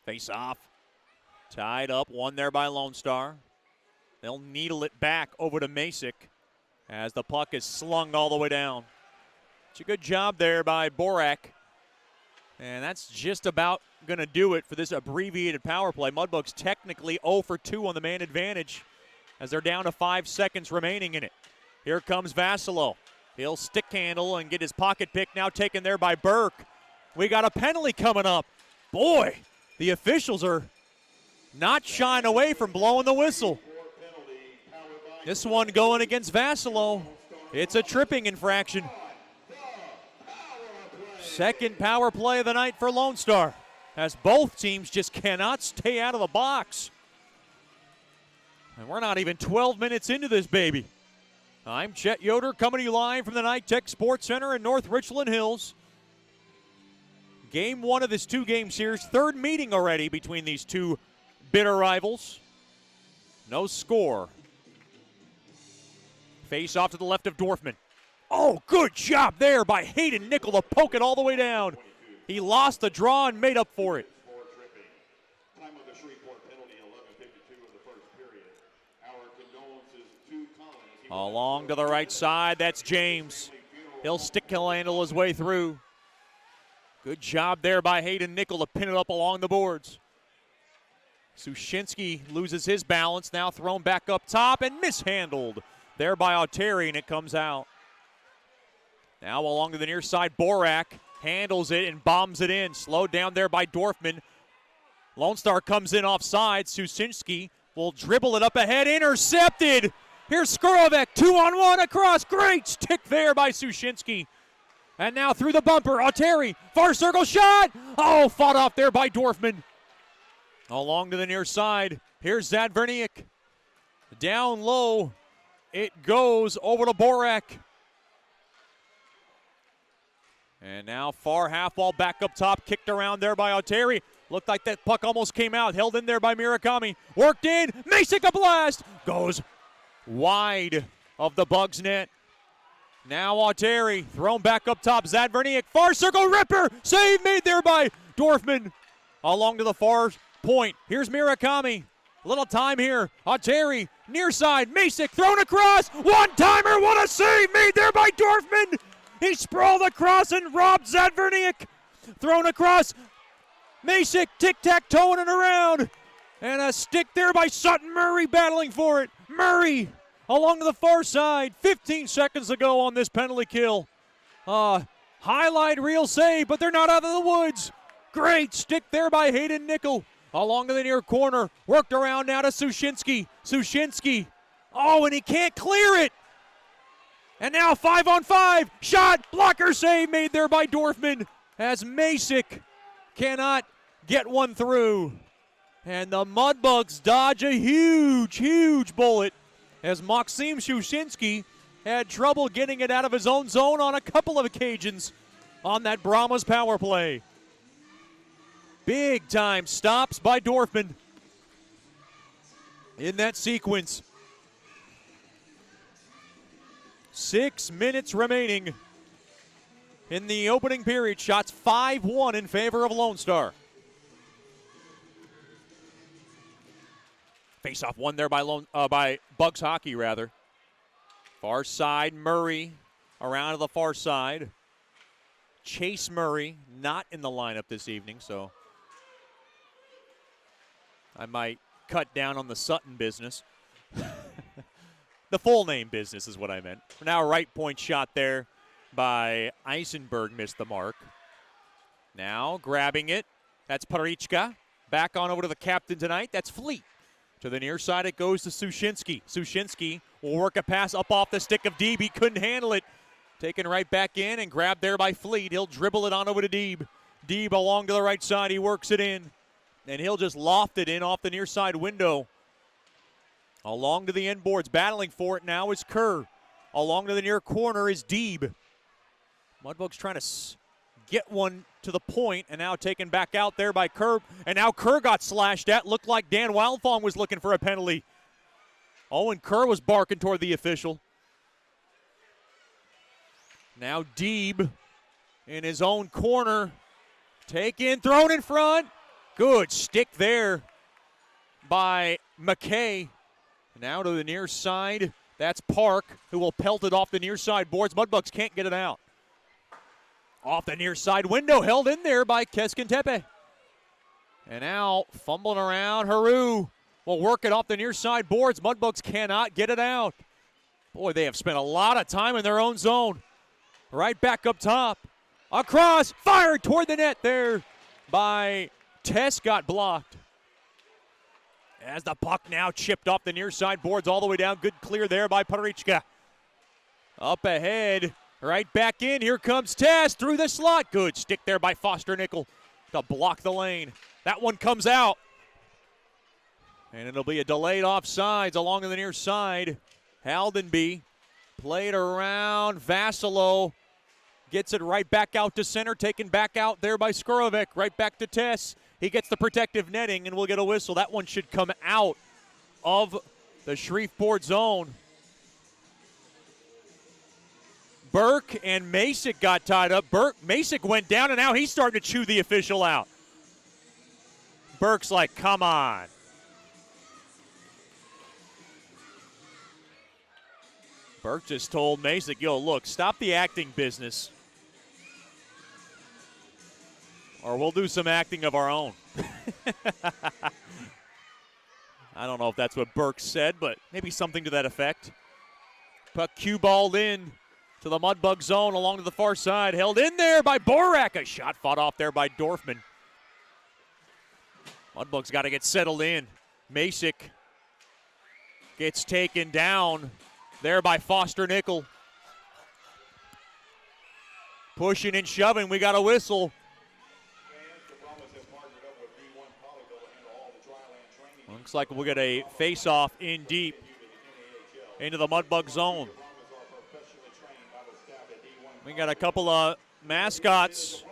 Face off. Tied up, one there by Lone Star. They'll needle it back over to Masick as the puck is slung all the way down. It's a good job there by Borak. And that's just about going to do it for this abbreviated power play. Mudbugs technically 0 for 2 on the man advantage as they're down to 5 seconds remaining in it. Here comes Vassilo. He'll stick handle and get his pocket pick now taken there by Burke. We got a penalty coming up. Boy, the officials are not shying away from blowing the whistle. This one going against Vassilo. It's a tripping infraction. Second power play of the night for Lone Star, as both teams just cannot stay out of the box. And we're not even 12 minutes into this baby. I'm Chet Yoder coming to you live from the Night Tech Sports Center in North Richland Hills. Game 1 of this 2-game series, third meeting already between these two bitter rivals. No score. Face off to the left of Dorfman. Oh, good job there by Hayden Nickel to poke it all the way down. He lost the draw and made up for it. Time of the Shreveport penalty, 11:52 of the first period. Our condolences to Collins. Along to the right side, that's James. He'll stick handle his way through. Good job there by Hayden Nickel to pin it up along the boards. Sushinsky loses his balance, now thrown back up top and mishandled there by Auteri, and it comes out. Now along to the near side, Borak handles it and bombs it in. Slowed down there by Dorfman. Lone Star comes in offside. Sushinsky will dribble it up ahead, intercepted. Here's Skorovec, 2-on-1 across. Great stick there by Sushinsky. And now through the bumper, Auteri, far circle shot. Oh, fought off there by Dorfman. Along to the near side. Here's Zadverniak. Down low. It goes over to Borak. And now far half ball back up top. Kicked around there by Oteri. Looked like that puck almost came out. Held in there by Murakami. Worked in. Masick a blast. Goes wide of the Bugs net. Now Oteri thrown back up top. Zadverniak. Far circle ripper. Save made there by Dorfman. Along to the far point. Here's Murakami. Little time here. Oteri, near side. Masick thrown across. One-timer. What a save made there by Dorfman. He sprawled across and robbed Zadverniak. Thrown across. Masick tic-tac-toeing it around. And a stick there by Sutton Murray battling for it. Murray along to the far side. 15 seconds ago on this penalty kill. Highlight reel save, but they're not out of the woods. Great stick there by Hayden Nickel. Along to the near corner. Worked around now to Sushinsky. Sushinsky. Oh, and he can't clear it. And now 5-on-5. Shot. Blocker save made there by Dorfman. As Masick cannot get one through. And the Mudbugs dodge a huge, huge bullet. As Maxim Sushinsky had trouble getting it out of his own zone on a couple of occasions on that Brahmas power play. Big time stops by Dorfman in that sequence. 6 minutes remaining in the opening period. Shots 5-1 in favor of Lone Star. Face-off won there by Bugs Hockey, rather. Far side, Murray around to the far side. Chase Murray not in the lineup this evening, so I might cut down on the Sutton business. The full name business is what I meant. Now a right point shot there by Eisenberg missed the mark. Now grabbing it. That's Parichka. Back on over to the captain tonight. That's Fleet. To the near side it goes to Sushinsky. Sushinsky will work a pass up off the stick of Deeb. He couldn't handle it. Taken right back in and grabbed there by Fleet. He'll dribble it on over to Deeb. Deeb along to the right side. He works it in. And he'll just loft it in off the near side window. Along to the end boards. Battling for it now is Kerr. Along to the near corner is Deeb. Mudbugs trying to get one to the point, and now taken back out there by Kerr. And now Kerr got slashed at. Looked like Dan Wildfong was looking for a penalty. Owen Kerr was barking toward the official. Now Deeb in his own corner. Taken, thrown in front. Good stick there by McKay. Now to the near side. That's Park, who will pelt it off the near side boards. Mudbugs can't get it out. Off the near side window, held in there by Keskintepe. And now fumbling around, Haru will work it off the near side boards. Mudbugs cannot get it out. Boy, they have spent a lot of time in their own zone. Right back up top. Across, fired toward the net there by Tess, got blocked. As the puck now chipped off the near side boards all the way down. Good clear there by Parichka. Up ahead, right back in. Here comes Tess through the slot. Good stick there by Foster Nickel to block the lane. That one comes out. And it'll be a delayed offsides along the near side. Haldenby played around. Vasilo gets it right back out to center. Taken back out there by Skurovic. Right back to Tess. He gets the protective netting, and we'll get a whistle. That one should come out of the Shreveport zone. Burke and Masick got tied up. Masick went down, and now he's starting to chew the official out. Burke's like, come on. Burke just told Masick, yo, look, stop the acting business, or we'll do some acting of our own. I don't know if that's what Burke said, but maybe something to that effect. Puck cue-balled in to the Mudbug zone along to the far side. Held in there by Borak. A shot fought off there by Dorfman. Mudbugs got to get settled in. Masick gets taken down there by Foster Nickel. Pushing and shoving. We got a whistle. Looks like we'll get a face-off in deep into the Mudbug zone. We got a couple of mascots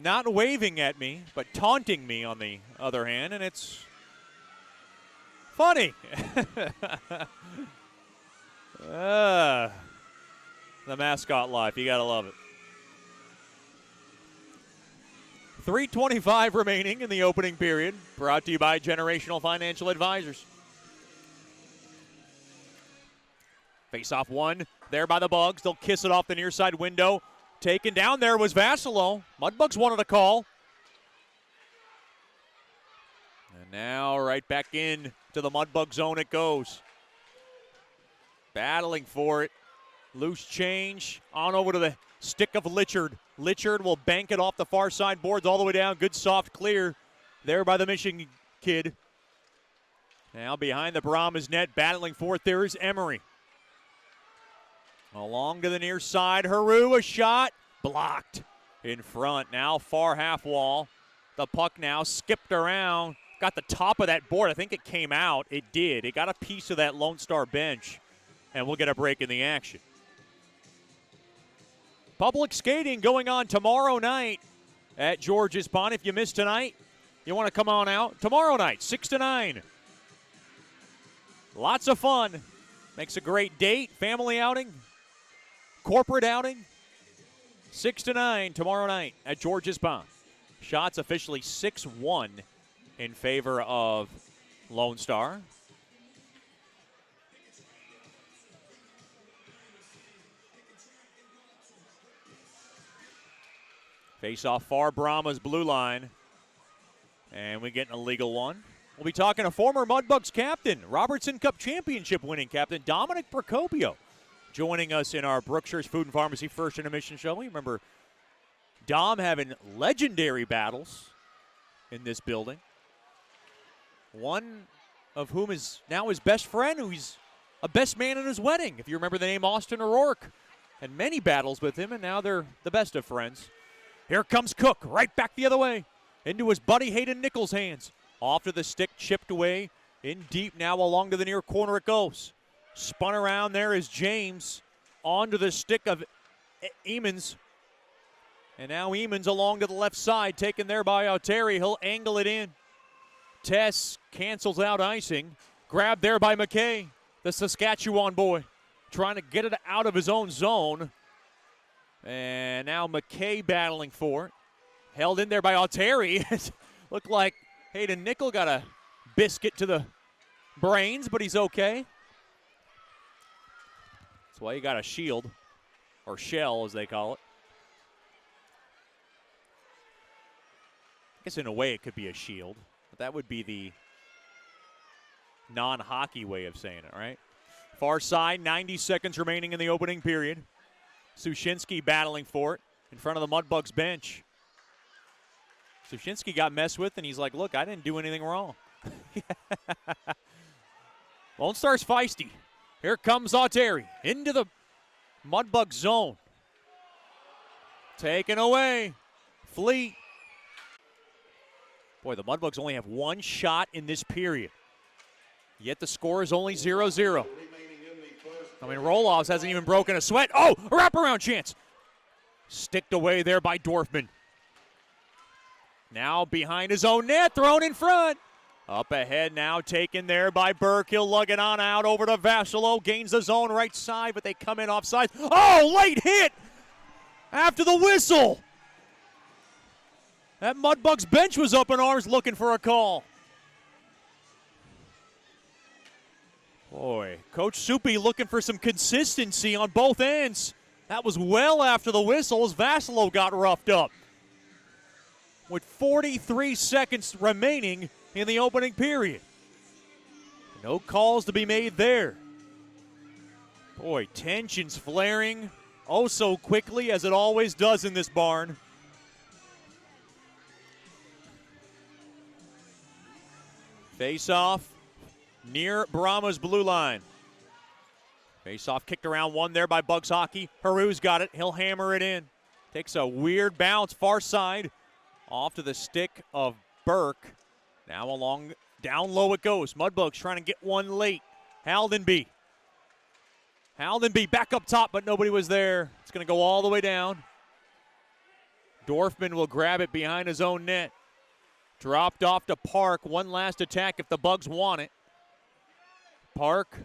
not waving at me, but taunting me on the other hand, and it's funny. The mascot life, you gotta love it. 3:25 remaining in the opening period, brought to you by Generational Financial Advisors. Face-off one there by the Bugs. They'll kiss it off the near side window. Taken down there was Vassalo. Mudbugs wanted a call. And now right back in to the Mudbug zone it goes. Battling for it. Loose change on over to the stick of Litchard. Litchard will bank it off the far side boards all the way down. Good soft clear there by the Michigan kid. Now behind the Brahmas net, battling for it, there is Emery. Along to the near side, Haru, a shot, blocked in front. Now far half wall. The puck now skipped around, got the top of that board. I think it came out. It did. It got a piece of that Lone Star bench, and we'll get a break in the action. Public skating going on tomorrow night at George's Pond. If you missed tonight, you want to come on out. Tomorrow night, 6 to 9. Lots of fun. Makes a great date, family outing, corporate outing. 6 to 9 tomorrow night at George's Pond. Shots officially 6-1 in favor of Lone Star. Face off far Brahmas blue line. And we get an illegal one. We'll be talking to former Mudbugs captain, Robertson Cup championship winning captain Dominic Procopio, joining us in our Brookshire's Food and Pharmacy First Intermission show. We remember Dom having legendary battles in this building. One of whom is now his best friend, who's a best man in his wedding. If you remember the name Austin O'Rourke. And many battles with him, and now they're the best of friends. Here comes Cook, right back the other way. Into his buddy Hayden Nichols' hands. Off to the stick, chipped away. In deep now, along to the near corner it goes. Spun around there is James. Onto the stick of Emons. And now Emons along to the left side, taken there by Oteri. He'll angle it in. Tess cancels out icing. Grabbed there by McKay, the Saskatchewan boy. Trying to get it out of his own zone. And now McKay battling for it. Held in there by Oteri. Looked like Hayden Nickel got a biscuit to the brains, but he's okay. That's why you got a shield, or shell as they call it. I guess in a way it could be a shield, but that would be the non-hockey way of saying it, right? Far side, 90 seconds remaining in the opening period. Sushinsky battling for it in front of the Mudbugs bench. Sushinsky got messed with, and he's like, look, I didn't do anything wrong. Lone Star's feisty. Here comes Oteri into the Mudbug zone. Taken away. Fleet. Boy, the Mudbugs only have one shot in this period. Yet the score is only 0-0. I mean, Roloffs hasn't even broken a sweat. Oh, a wraparound chance. Sticked away there by Dorfman. Now behind his own net, thrown in front. Up ahead now, taken there by Burke. He'll lug it on out over to Vassalo. Gains the zone right side, but they come in offside. Oh, late hit after the whistle. That Mudbugs bench was up in arms looking for a call. Boy, Coach Soupy looking for some consistency on both ends. That was well after the whistle as Vassalo got roughed up. With 43 seconds remaining in the opening period. No calls to be made there. Boy, tensions flaring oh so quickly as it always does in this barn. Face-off near Brahma's blue line. Face-off kicked around one there by Bugs Hockey. Haru's got it. He'll hammer it in. Takes a weird bounce far side. Off to the stick of Burke. Now along, down low it goes. Mudbugs trying to get one late. Haldenby back up top, but nobody was there. It's going to go all the way down. Dorfman will grab it behind his own net. Dropped off to Park. One last attack if the Bugs want it. Park,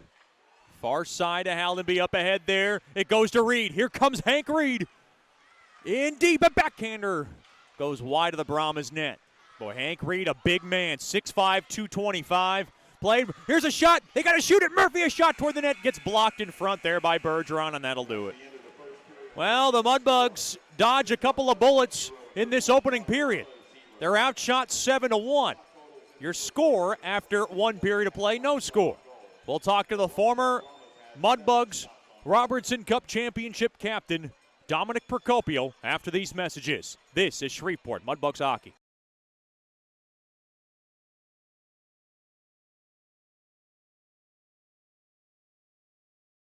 far side of Haldenby up ahead there. It goes to Reed. Here comes Hank Reed. In deep, a backhander. Goes wide of the Brahmas net. Boy, Hank Reed, a big man, 6'5", 225. Played. Here's a shot. They got to shoot it. Murphy, a shot toward the net. Gets blocked in front there by Bergeron, and that'll do it. Well, the Mudbugs dodge a couple of bullets in this opening period. They're outshot 7-1. Your score after one period of play, no score. We'll talk to the former Mudbugs Robertson Cup Championship captain, Dominic Procopio, after these messages. This is Shreveport Mudbugs Hockey.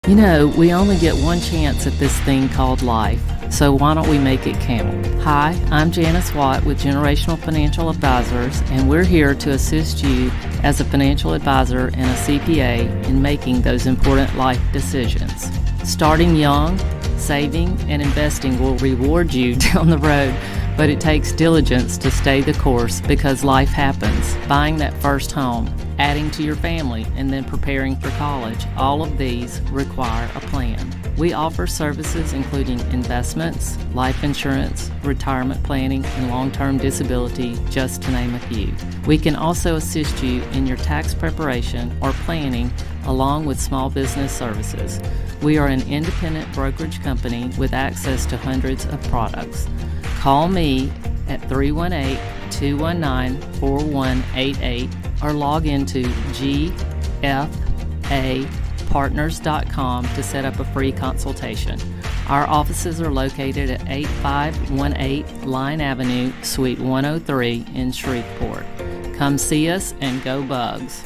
You know, we only get one chance at this thing called life, so why don't we make it count? Hi, I'm Janice Watt with Generational Financial Advisors, and we're here to assist you as a financial advisor and a CPA in making those important life decisions. Starting young, saving, and investing will reward you down the road, but it takes diligence to stay the course because life happens. Buying that first home, adding to your family, and then preparing for college, all of these require a plan. We offer services including investments, life insurance, retirement planning, and long-term disability, just to name a few. We can also assist you in your tax preparation or planning along with small business services. We are an independent brokerage company with access to hundreds of products. Call me at 318-219-4188 or log into gfapartners.com to set up a free consultation. Our offices are located at 8518 Line Avenue, Suite 103 in Shreveport. Come see us and go Bugs.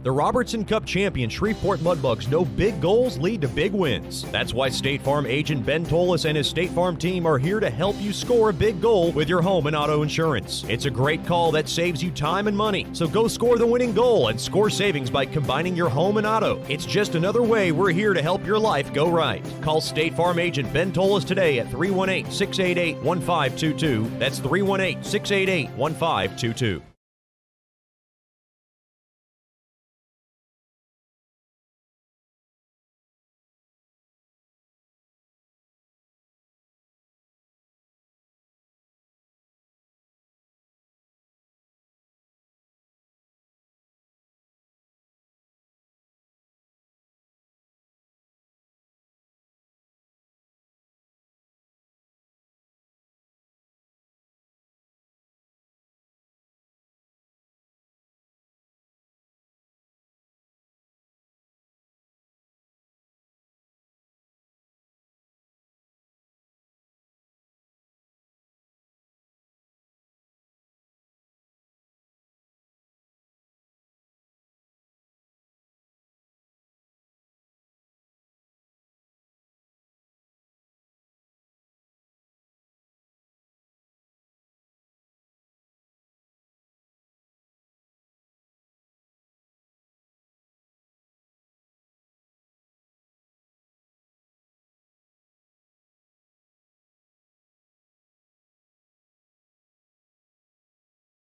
The Robertson Cup champion Shreveport Mudbugs know big goals lead to big wins. That's why State Farm agent Ben Tolis and his State Farm team are here to help you score a big goal with your home and auto insurance. It's a great call that saves you time and money. So go score the winning goal and score savings by combining your home and auto. It's just another way we're here to help your life go right. Call State Farm agent Ben Tolis today at 318-688-1522. That's 318-688-1522.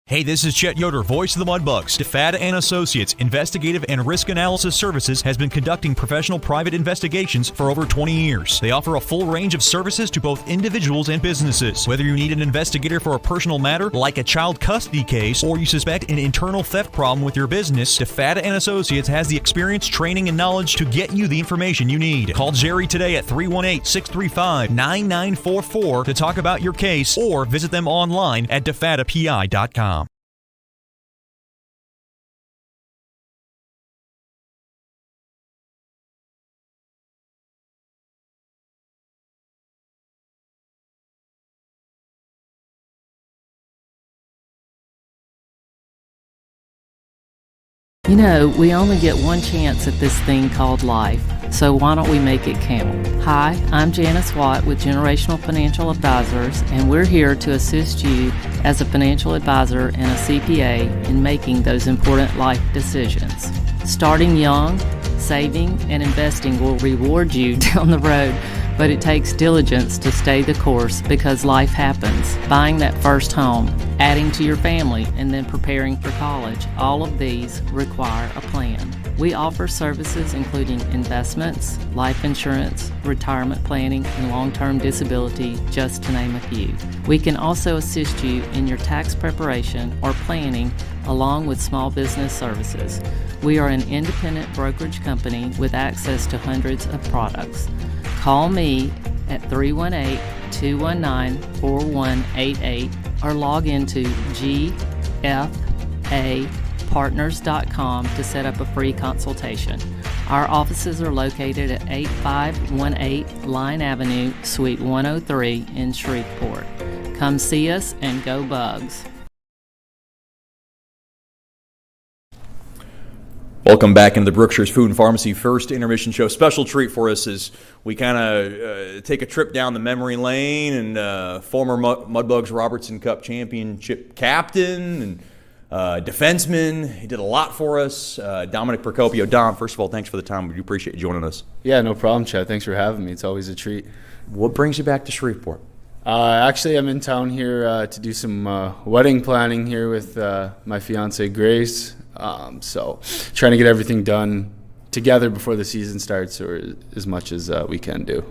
Hey, this is Chet Yoder, voice of the Mudbugs. DeFada and Associates Investigative and Risk Analysis Services has been conducting professional private investigations for over 20 years. They offer a full range of services to both individuals and businesses. Whether you need an investigator for a personal matter, like a child custody case, or you suspect an internal theft problem with your business, DeFada and Associates has the experience, training, and knowledge to get you the information you need. Call Jerry today at 318-635-9944 to talk about your case, or visit them online at defadapi.com. You know, we only get one chance at this thing called life, so why don't we make it count? Hi, I'm Janice Watt with Generational Financial Advisors, and we're here to assist you as a financial advisor and a CPA in making those important life decisions. Starting young, saving, and investing will reward you down the road, but it takes diligence to stay the course because life happens. Buying that first home, adding to your family, and then preparing for college, all of these require a plan. We offer services including investments, life insurance, retirement planning, and long-term disability, just to name a few. We can also assist you in your tax preparation or planning along with small business services. We are an independent brokerage company with access to hundreds of products. Call me at 318-219-4188 or log into gfapartners.com to set up a free consultation. Our offices are located at 8518 Line Avenue, Suite 103 in Shreveport. Come see us and go Bugs. Welcome back into the Brookshire's Food and Pharmacy First Intermission Show. Special treat for us as we kind of take a trip down the memory lane, and former Mudbugs Robertson Cup championship captain and defenseman. He did a lot for us. Dominic Procopio. Dom, first of all, thanks for the time. We appreciate you joining us. Yeah, no problem, Chad. Thanks for having me. It's always a treat. What brings you back to Shreveport? Actually, I'm in town here to do some wedding planning here with my fiancee, Grace. So trying to get everything done together before the season starts, or as much as we can do.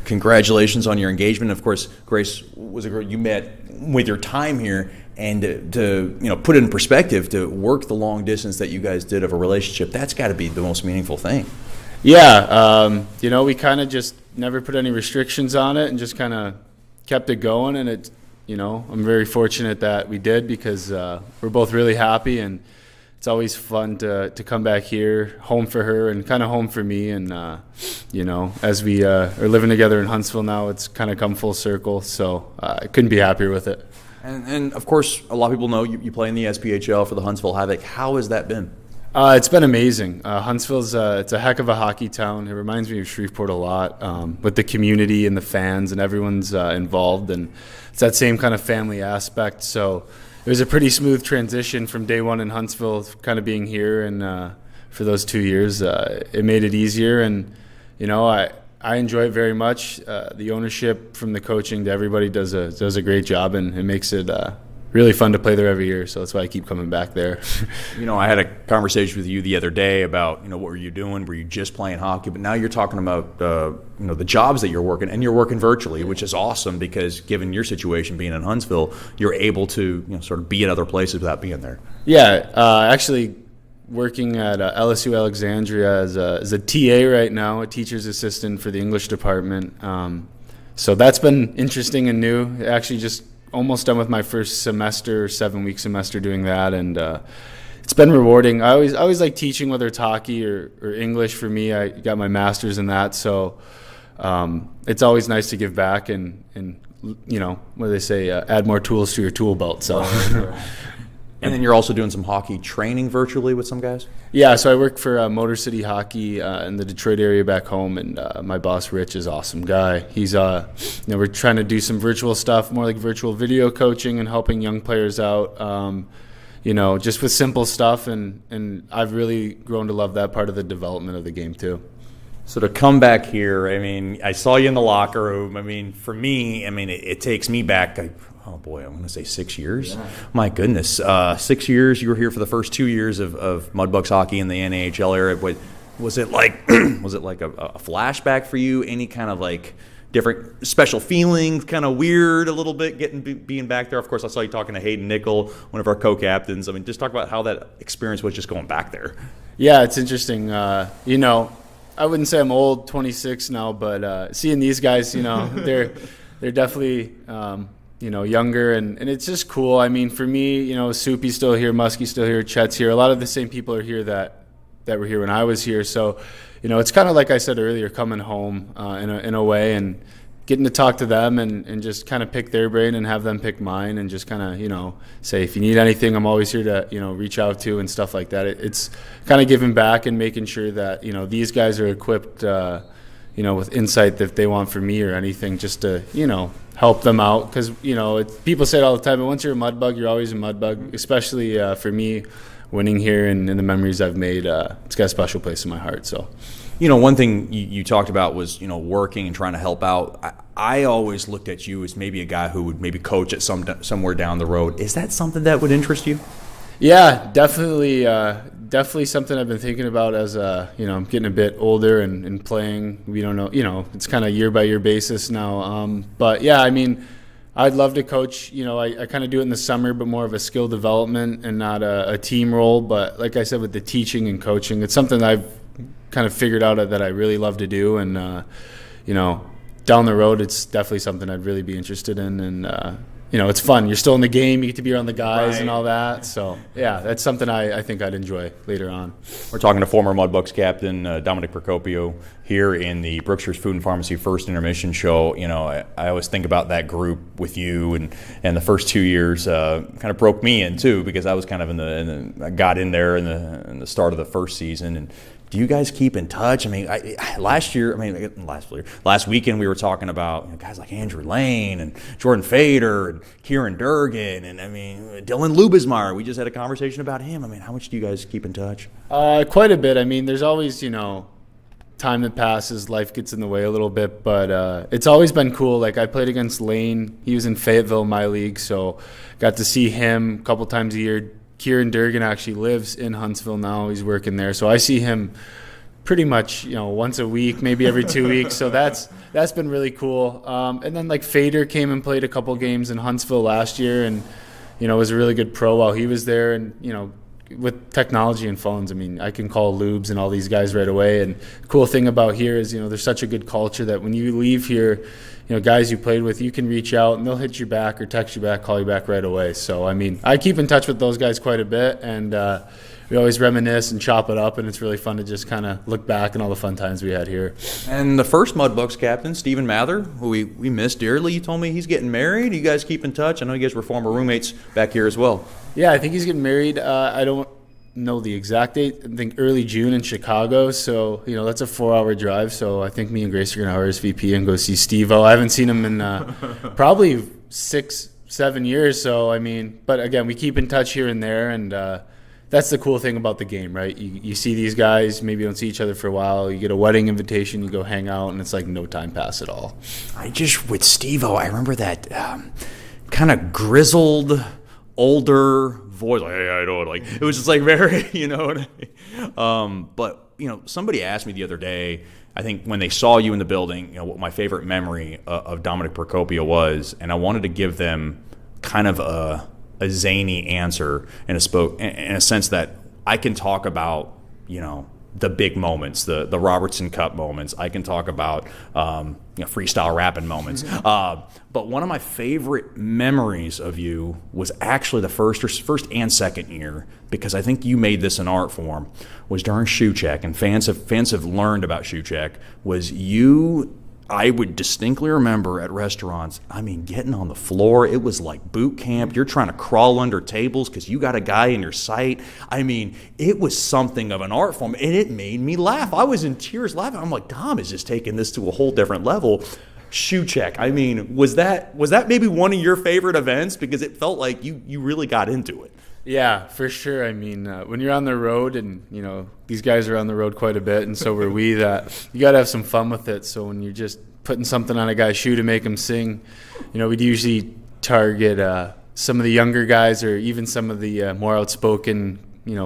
Congratulations on your engagement. Of course, Grace was a girl you met with your time here, and to put it in perspective, to work the long distance that you guys did of a relationship, that's got to be the most meaningful thing. Yeah, we kind of just never put any restrictions on it and just kind of kept it going, and it, I'm very fortunate that we did, because we're both really happy, and it's always fun to come back here, home for her and kind of home for me. And, as we are living together in Huntsville now, it's kind of come full circle. So I couldn't be happier with it. And of course, a lot of people know you play in the SPHL for the Huntsville Havoc. How has that been? It's been amazing. Huntsville's it's a heck of a hockey town. It reminds me of Shreveport a lot, with the community and the fans, and everyone's involved. And it's that same kind of family aspect. So it was a pretty smooth transition from day one in Huntsville, kind of being here, and for those 2 years, it made it easier. And I enjoy it very much. The ownership, from the coaching to everybody, does a great job, and it makes it really fun to play there every year. So that's why I keep coming back there. I had a conversation with you the other day about what were you doing? Were you just playing hockey? But now you're talking about the jobs that you're working, and you're working virtually, which is awesome, because given your situation being in Huntsville, you're able to sort of be in other places without being there. Yeah, actually working at LSU Alexandria as a TA right now, a teacher's assistant for the English department. So that's been interesting and new. Actually, just almost done with my first semester, 7-week semester doing that, and it's been rewarding. I always like teaching, whether it's hockey or English. For me, I got my master's in that, so it's always nice to give back and what do they say, add more tools to your tool belt. So. And then you're also doing some hockey training virtually with some guys? Yeah, so I work for Motor City Hockey in the Detroit area back home, and my boss, Rich, is an awesome guy. He's, we're trying to do some virtual stuff, more like virtual video coaching and helping young players out, just with simple stuff, and I've really grown to love that part of the development of the game too. So to come back here, I saw you in the locker room. For me, it takes me back. I'm going to say 6 years. Yeah. My goodness. 6 years. You were here for the first 2 years of Mudbugs hockey in the NAHL era. Was it like a flashback for you? Any kind of different special feelings, kind of weird a little bit being back there? Of course, I saw you talking to Hayden Nickel, one of our co-captains. Just talk about how that experience was just going back there. Yeah, it's interesting. I wouldn't say I'm old, 26 now, but seeing these guys, they're definitely younger, and it's just cool. For me, Soupy's still here, Muskie's still here, Chet's here. A lot of the same people are here that were here when I was here. So, it's kind of like I said earlier, coming home in a way, and getting to talk to them and just kind of pick their brain and have them pick mine and just kind of, say, if you need anything, I'm always here to, reach out to and stuff like that. It's kind of giving back and making sure that, these guys are equipped, with insight that they want from me or anything just to, help them out. Because, people say it all the time, but once you're a Mudbug, you're always a Mudbug, especially for me winning here and the memories I've made. It's got a special place in my heart, so. One thing you talked about was, working and trying to help out. I always looked at you as maybe a guy who would maybe coach at somewhere down the road. Is that something that would interest you? Yeah, definitely. Definitely something I've been thinking about as I'm getting a bit older and playing. We don't know, it's kind of year by year basis now. But yeah, I mean, I'd love to coach. I kind of do it in the summer, but more of a skill development and not a team role. But like I said, with the teaching and coaching, it's something I've kind of figured out that I really love to do. And, down the road, it's definitely something I'd really be interested in. And, it's fun. You're still in the game. You get to be around the guys and all that. So, yeah, that's something I think I'd enjoy later on. We're talking to former Mudbugs captain Dominic Procopio here in the Brookshire's Food and Pharmacy First Intermission Show. I always think about that group with you, and the first 2 years kind of broke me in too, because I was kind of I got in there in the start of the first season. And do you guys keep in touch? I mean, last weekend we were talking about guys like Andrew Lane and Jordan Fader and Kieran Durgan and Dylan Lubismeyer. We just had a conversation about him. How much do you guys keep in touch? Quite a bit. There's always time that passes, life gets in the way a little bit, but it's always been cool. Like I played against Lane. He was in Fayetteville, my league, so got to see him a couple times a year. Kieran Durgan actually lives in Huntsville now. He's working there. So I see him pretty much, once a week, maybe every 2 weeks. So that's been really cool. And then like Fader came and played a couple games in Huntsville last year and, was a really good pro while he was there. And, with technology and phones, I can call Lubes and all these guys right away. And the cool thing about here is, there's such a good culture that when you leave here, guys you played with, you can reach out and they'll hit you back or text you back, call you back right away. So, I keep in touch with those guys quite a bit, and we always reminisce and chop it up, and it's really fun to just kind of look back on all the fun times we had here. And the first Mudbugs captain, Stephen Mather, who we miss dearly, you told me he's getting married. You guys keep in touch? I know you guys were former roommates back here as well. Yeah, I think he's getting married. I don't know the exact date. I think early June in Chicago. So, that's a 4-hour drive. So I think me and Grace are going to RSVP and go see Steve-O. I haven't seen him in probably 6-7 years. So, but again, we keep in touch here and there. And that's the cool thing about the game, right? You see these guys, maybe you don't see each other for a while. You get a wedding invitation, you go hang out, and it's like no time pass at all. With Steve-O, I remember that kind of grizzled, older voice, like, hey, I know it. Like, it was just like very, but somebody asked me the other day, I think when they saw you in the building, what my favorite memory of Dominic Procopio was, and I wanted to give them kind of a zany answer in a sense that I can talk about, the big moments, the Robertson Cup moments. I can talk about freestyle rapping moments. But one of my favorite memories of you was actually the first and second year, because I think you made this an art form, was during shoe check, and fans have learned about shoe check, was you. I would distinctly remember at restaurants, getting on the floor, it was like boot camp. You're trying to crawl under tables because you got a guy in your sight. It was something of an art form, and it made me laugh. I was in tears laughing. I'm like, Dom is just taking this to a whole different level. Shoe check. Was that maybe one of your favorite events? Because it felt like you really got into it. Yeah, for sure. When you're on the road, and these guys are on the road quite a bit, and so were we, that you got to have some fun with it. So when you're just putting something on a guy's shoe to make him sing, we'd usually target some of the younger guys, or even some of the more outspoken,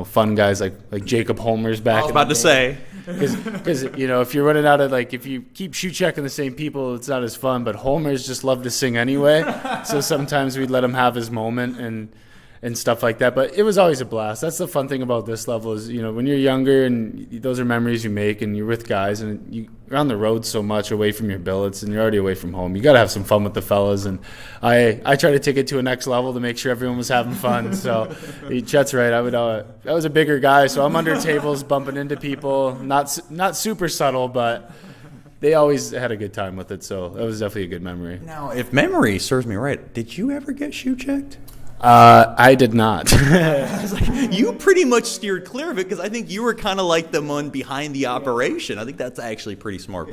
fun guys like Jacob Holmers back. I was about to say. Because if you're running out of, if you keep shoe checking the same people, it's not as fun. But Holmers just loved to sing anyway, so sometimes we'd let him have his moment and stuff like that. But it was always a blast. That's the fun thing about this level is, when you're younger and those are memories you make, and you're with guys and you're on the road so much away from your billets, and you're already away from home. You got to have some fun with the fellas. And I try to take it to a next level to make sure everyone was having fun. So Chet's right. I was a bigger guy, so I'm under tables bumping into people. Not super subtle, but they always had a good time with it, so that was definitely a good memory. Now, if memory serves me right, did you ever get shoe checked? I did not. I was like, you pretty much steered clear of it because I think you were kind of like the one behind the operation. I think that's actually pretty smart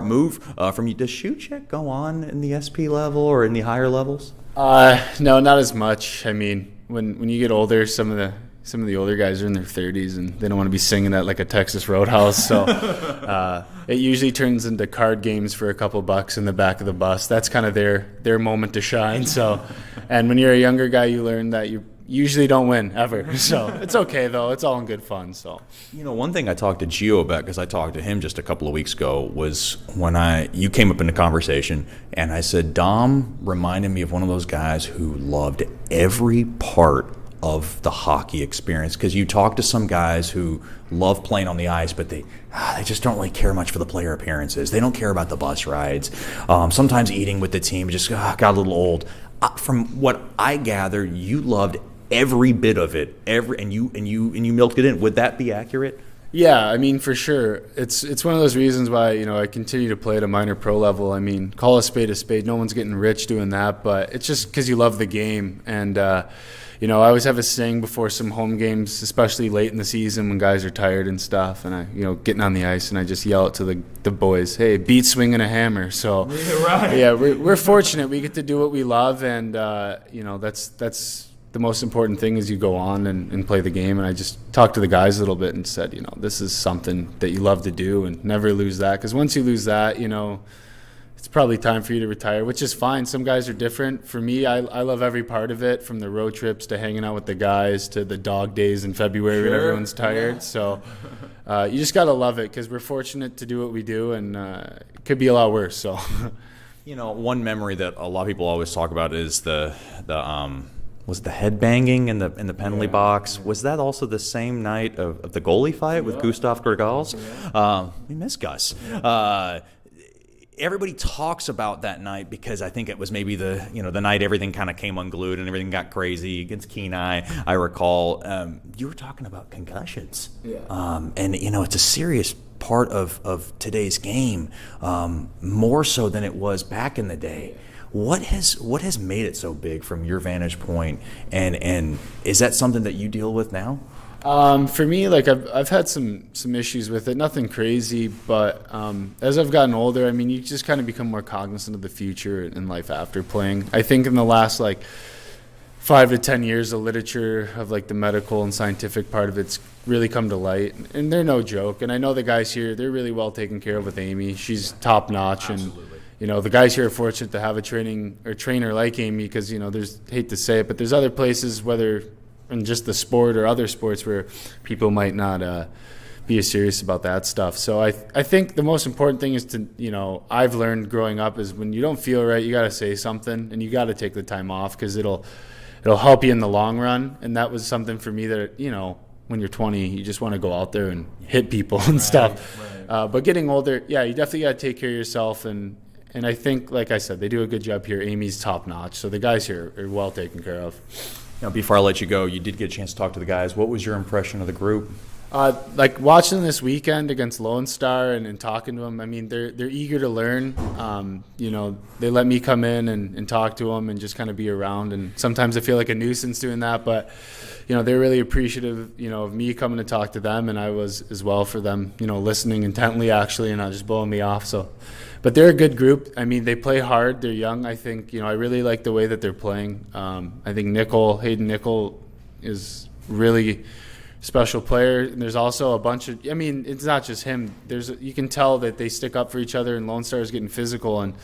move from you. Does shoe check go on in the SP level or in the higher levels? No, not as much. I mean, when you get older, some of the older guys are in their 30s and they don't want to be singing at like a Texas Roadhouse. So it usually turns into card games for a couple bucks in the back of the bus. That's kind of their moment to shine. So, and when you're a younger guy, you learn that you usually don't win ever. So it's okay though. It's all in good fun. So, one thing I talked to Gio about, because I talked to him just a couple of weeks ago, was when you came up in the conversation and I said, Dom reminded me of one of those guys who loved every part of the hockey experience, because you talk to some guys who love playing on the ice, but they just don't really care much for the player appearances. They don't care about the bus rides. Sometimes eating with the team just got a little old. From what I gather, you loved every bit of it, and you milked it in. Would that be accurate? Yeah, I mean, for sure. It's one of those reasons why, I continue to play at a minor pro level. I mean, call a spade a spade. No one's getting rich doing that, but it's just because you love the game. And I always have a saying before some home games, especially late in the season when guys are tired and stuff, and I, getting on the ice, and I just yell it to the boys, hey, beat swinging a hammer. So, yeah, we're fortunate. We get to do what we love, and, that's the most important thing is you go on and play the game. And I just talked to the guys a little bit and said, this is something that you love to do and never lose that. Because once you lose that, it's probably time for you to retire, which is fine. Some guys are different. For me, I love every part of it, from the road trips to hanging out with the guys to the dog days in February when everyone's tired. Yeah. So you just got to love it, because we're fortunate to do what we do, and it could be a lot worse. So, one memory that a lot of people always talk about is was the head banging in the penalty box. Was that also the same night of the goalie fight with Gustav Gregals? Yeah. We miss Gus. Everybody talks about that night because I think it was maybe the night everything kind of came unglued and everything got crazy against Kenai. I recall you were talking about concussions, and it's a serious part of today's game, more so than it was back in the day. What has made it so big from your vantage point, and is that something that you deal with now? For me, I've had some issues with it, nothing crazy, but as I've gotten older, I mean, you just kind of become more cognizant of the future and life after playing. I think in the last 5 to 10 years, the literature of the medical and scientific part of it's really come to light, and they're no joke. And I know the guys here, they're really well taken care of with Amy. She's top notch. Absolutely. And the guys here are fortunate to have a trainer like Amy, because hate to say it, but there's other places, whether in just the sport or other sports, where people might not be as serious about that stuff. So I think the most important thing is to, I've learned growing up, is when you don't feel right, you got to say something, and you got to take the time off, because it'll help you in the long run. And that was something for me that, when you're 20, you just want to go out there and hit people and stuff. Right. But getting older, yeah, you definitely got to take care of yourself. And I think, like I said, they do a good job here. Amy's top notch. So the guys here are well taken care of. Before I let you go, you did get a chance to talk to the guys. What was your impression of the group? Watching this weekend against Lone Star and talking to them, I mean, they're eager to learn. They let me come in and talk to them and just kind of be around. And sometimes I feel like a nuisance doing that, but they're really appreciative, of me coming to talk to them, and I was as well for them, listening intently actually, and not just blowing me off. So, but they're a good group. I mean, they play hard. They're young. I think, I really like the way that they're playing. I think Hayden Nickel is really special player. And there's also a bunch of, it's not just him. You can tell that they stick up for each other, and Lone Star is getting physical, and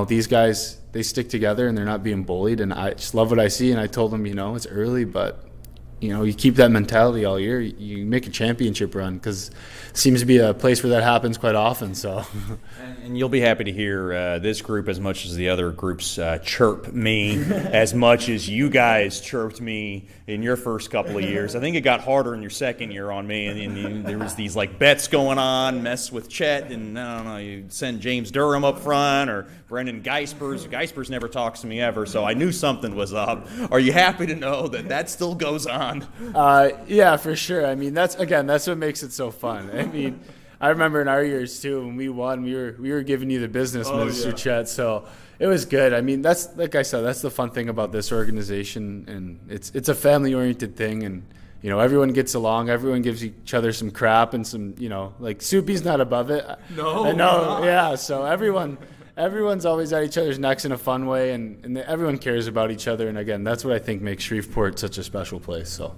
these guys, they stick together and they're not being bullied, and I just love what I see. And I told them, it's early, but you keep that mentality all year, you make a championship run, because it seems to be a place where that happens quite often. So, and you'll be happy to hear this group, as much as the other groups, chirp me as much as you guys chirped me in your first couple of years. I think it got harder in your second year on me, and there was these bets going on, mess with Chet, and I don't know, you send James Durham up front or Brendan Geispers. Geispers never talks to me ever, so I knew something was up. Are you happy to know that still goes on? Yeah, for sure. I mean, that's what makes it so fun. I mean, I remember in our years too when we won, we were giving you the business, Mr. Chet. So it was good. I mean, that's like I said, that's the fun thing about this organization, and it's a family-oriented thing, and everyone gets along. Everyone gives each other some crap and some like Soupy's not above it. No, yeah. So everyone's always at each other's necks in a fun way, and everyone cares about each other. And again, that's what I think makes Shreveport such a special place. So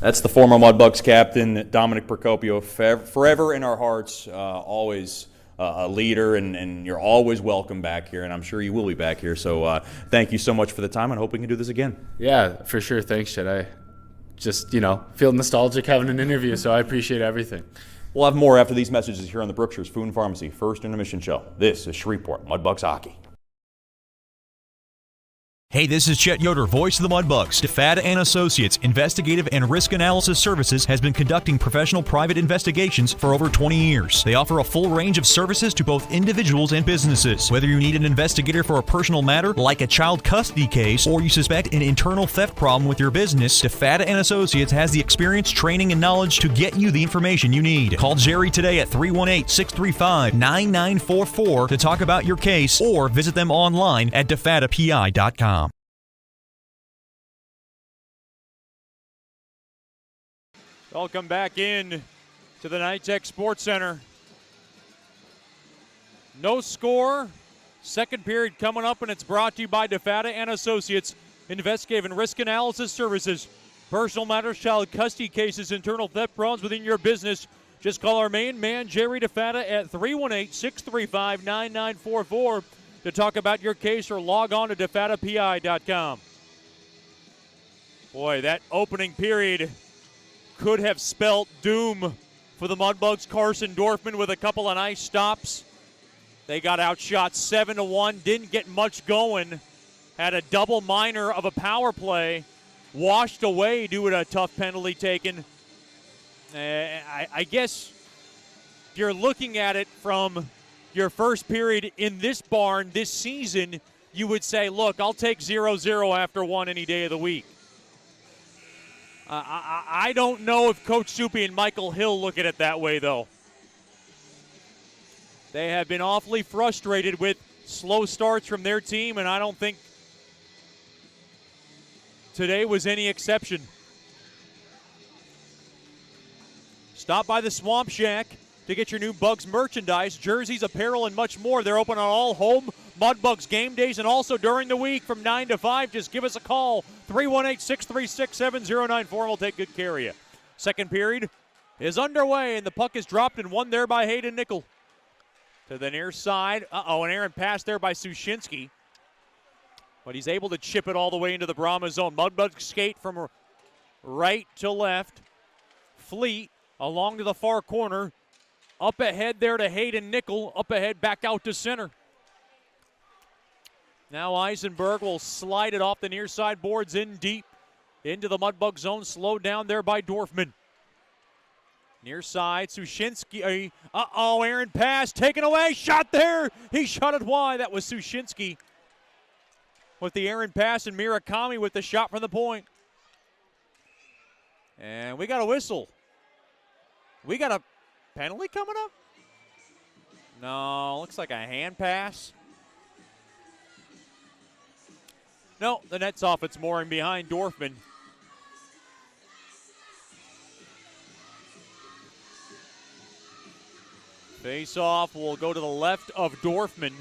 That's the former Mudbugs captain, Dominic Procopio, forever in our hearts, always a leader, and you're always welcome back here, and I'm sure you will be back here. So thank you so much for the time, and I hope we can do this again. Yeah, for sure. Thanks, Chet. I just, feel nostalgic having an interview, so I appreciate everything. We'll have more after these messages here on the Brookshire's Food and Pharmacy First Intermission Show. This is Shreveport Mudbugs Hockey. Hey, this is Chet Yoder, voice of the Mudbugs. DeFada and Associates Investigative and Risk Analysis Services has been conducting professional private investigations for over 20 years. They offer a full range of services to both individuals and businesses. Whether you need an investigator for a personal matter like a child custody case or you suspect an internal theft problem with your business, DeFada and Associates has the experience, training, and knowledge to get you the information you need. Call Jerry today at 318-635-9944 to talk about your case or visit them online at defadapi.com. Welcome back in to the Nitech Sports Center. No score. Second period coming up, and it's brought to you by DeFada and Associates, Investigative and Risk Analysis Services. Personal matters, child custody cases, internal theft problems within your business. Just call our main man, Jerry DeFada, at 318-635-9944 to talk about your case, or log on to defadapi.com. Boy, that opening period could have spelt doom for the Mudbugs. Carson Dorfman with a couple of nice stops. They got outshot 7-1, didn't get much going. Had a double minor of a power play, washed away due to a tough penalty taken. I guess if you're looking at it from your first period in this barn this season, you would say, look, I'll take 0-0 after one any day of the week. I don't know if Coach Soupy and Michael Hill look at it that way, though. They have been awfully frustrated with slow starts from their team, and I don't think today was any exception. Stop by the Swamp Shack to get your new Bugs merchandise, jerseys, apparel, and much more. They're open on all home Mudbugs game days and also during the week from 9 to 5. Just give us a call, 318-636-7094, and we'll take good care of you. Second period is underway, and the puck is dropped and won there by Hayden Nickel. To the near side. An errant pass there by Sushinsky. But he's able to chip it all the way into the Brahmas zone. Mudbugs skate from right to left. Fleet along to the far corner. Up ahead there to Hayden Nickel. Up ahead back out to center. Now Eisenberg will slide it off the near side boards in deep into the Mudbug zone. Slowed down there by Dorfman. Near side, Sushinsky. Aaron pass taken away. Shot there. He shot it wide. That was Sushinsky with the Aaron pass, and Murakami with the shot from the point. And we got a whistle. We got a penalty coming up? No, looks like a hand pass. No, the net's off. It's mooring behind Dorfman. Face off will go to the left of Dorfman.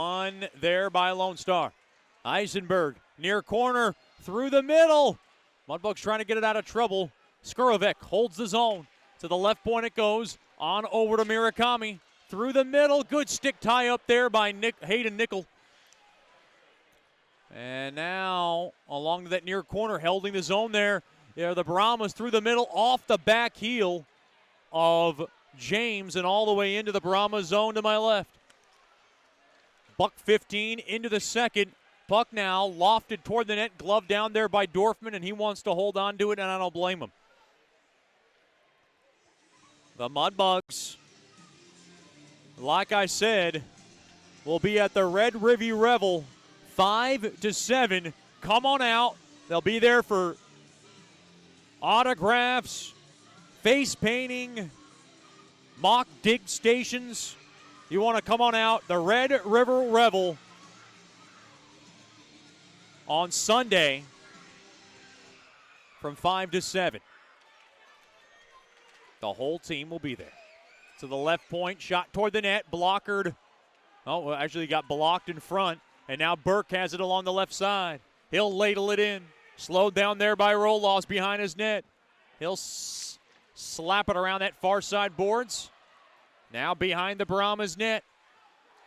On there by Lone Star. Eisenberg, near corner, through the middle. Mudbugs trying to get it out of trouble. Skurovic holds the zone. To the left point it goes. On over to Murakami. Through the middle. Good stick tie up there by Hayden Nickel. And now along to that near corner, holding the zone there. The Brahmas through the middle, off the back heel of James, and all the way into the Brahmas zone to my left. Buck 15 into the second. Puck now lofted toward the net, glove down there by Dorfman, and he wants to hold on to it, and I don't blame him. The Mudbugs, like I said, will be at the Red Rivy Revel 5-7 come on out. They'll be there for autographs, face painting, mock dig stations. You want to come on out. The Red River Revel on Sunday from 5 to 7. The whole team will be there. To the left point, shot toward the net, blockered. Oh, well, actually got blocked in front, and now Burke has it along the left side. He'll ladle it in. Slowed down there by Roloffs behind his net. He'll slap it around that far side boards. Now behind the Brahmas net.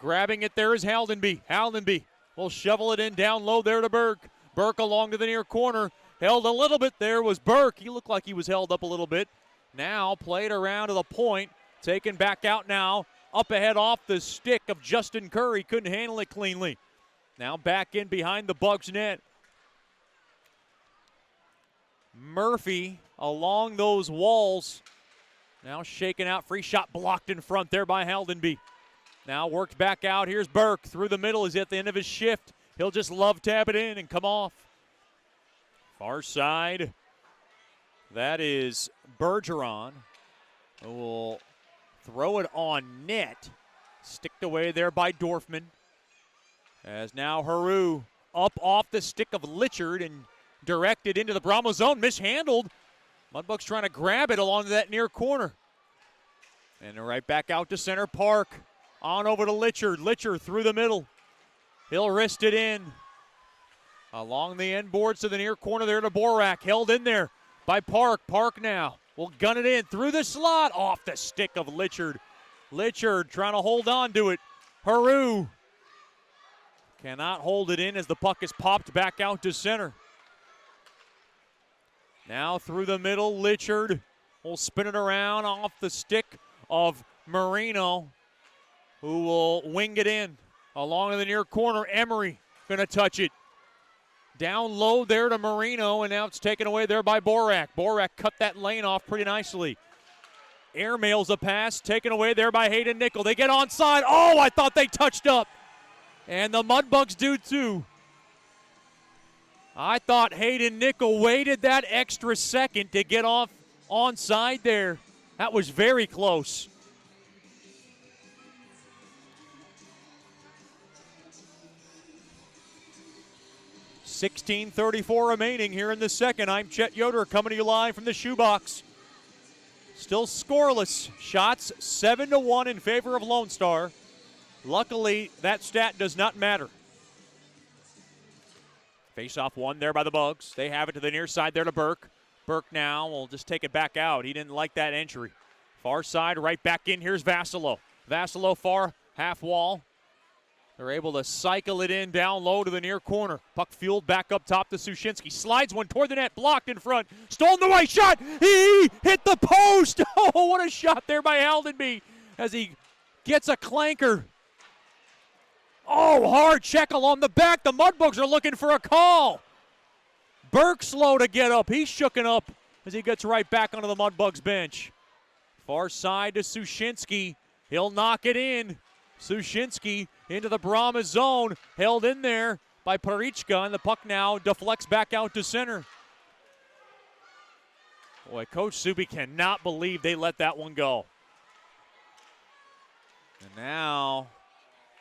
Grabbing it there is Haldenby. Haldenby will shovel it in down low there to Burke. Burke along to the near corner. Held a little bit there was Burke. He looked like he was held up a little bit. Now played around to the point. Taken back out now. Up ahead off the stick of Justin Curry. Couldn't handle it cleanly. Now back in behind the Bugs net. Murphy along those walls. Now shaking out. Free shot blocked in front there by Haldenby. Now worked back out. Here's Burke through the middle. He's at the end of his shift. He'll just love tap it in and come off. Far side. That is Bergeron, who will throw it on net. Sticked away there by Dorfman. As now Haru up off the stick of Litchard and directed into the Brahmas zone. Mishandled. Mudbugs trying to grab it along that near corner. And right back out to center Park. On over to Litchard. Litchard through the middle. He'll wrist it in. Along the end boards to the near corner there to Borak. Held in there by Park. Park now will gun it in through the slot. Off the stick of Litchard. Litchard trying to hold on to it. Haru cannot hold it in as the puck is popped back out to center. Now through the middle, Litchard will spin it around off the stick of Marino, who will wing it in. Along in the near corner, Emery going to touch it. Down low there to Marino, and now it's taken away there by Borak. Borak cut that lane off pretty nicely. Airmails a pass, taken away there by Hayden Nickel. They get onside. Oh, I thought they touched up. And the Mudbugs do too. I thought Hayden Nickel waited that extra second to get off onside there. That was very close. .16:34 remaining here in the second. I'm Chet Yoder coming to you live from the shoebox. Still scoreless. Shots 7-1 in favor of Lone Star. Luckily, that stat does not matter. Face-off one there by the Bugs. They have it to the near side there to Burke. Burke now will just take it back out. He didn't like that entry. Far side, right back in. Here's Vassilo. Vassilo far, half wall. They're able to cycle it in down low to the near corner. Puck fueled back up top to Sushinsky. Slides one toward the net, blocked in front. Stolen away, shot! He hit the post! Oh, what a shot there by Haldenby as he gets a clanker. Oh, hard check along the back. The Mudbugs are looking for a call. Burke slow to get up. He's shooken up as he gets right back onto the Mudbugs bench. Far side to Sushinsky. He'll knock it in. Sushinsky into the Brahmas zone. Held in there by Parichka, and the puck now deflects back out to center. Boy, Coach Subi cannot believe they let that one go. And now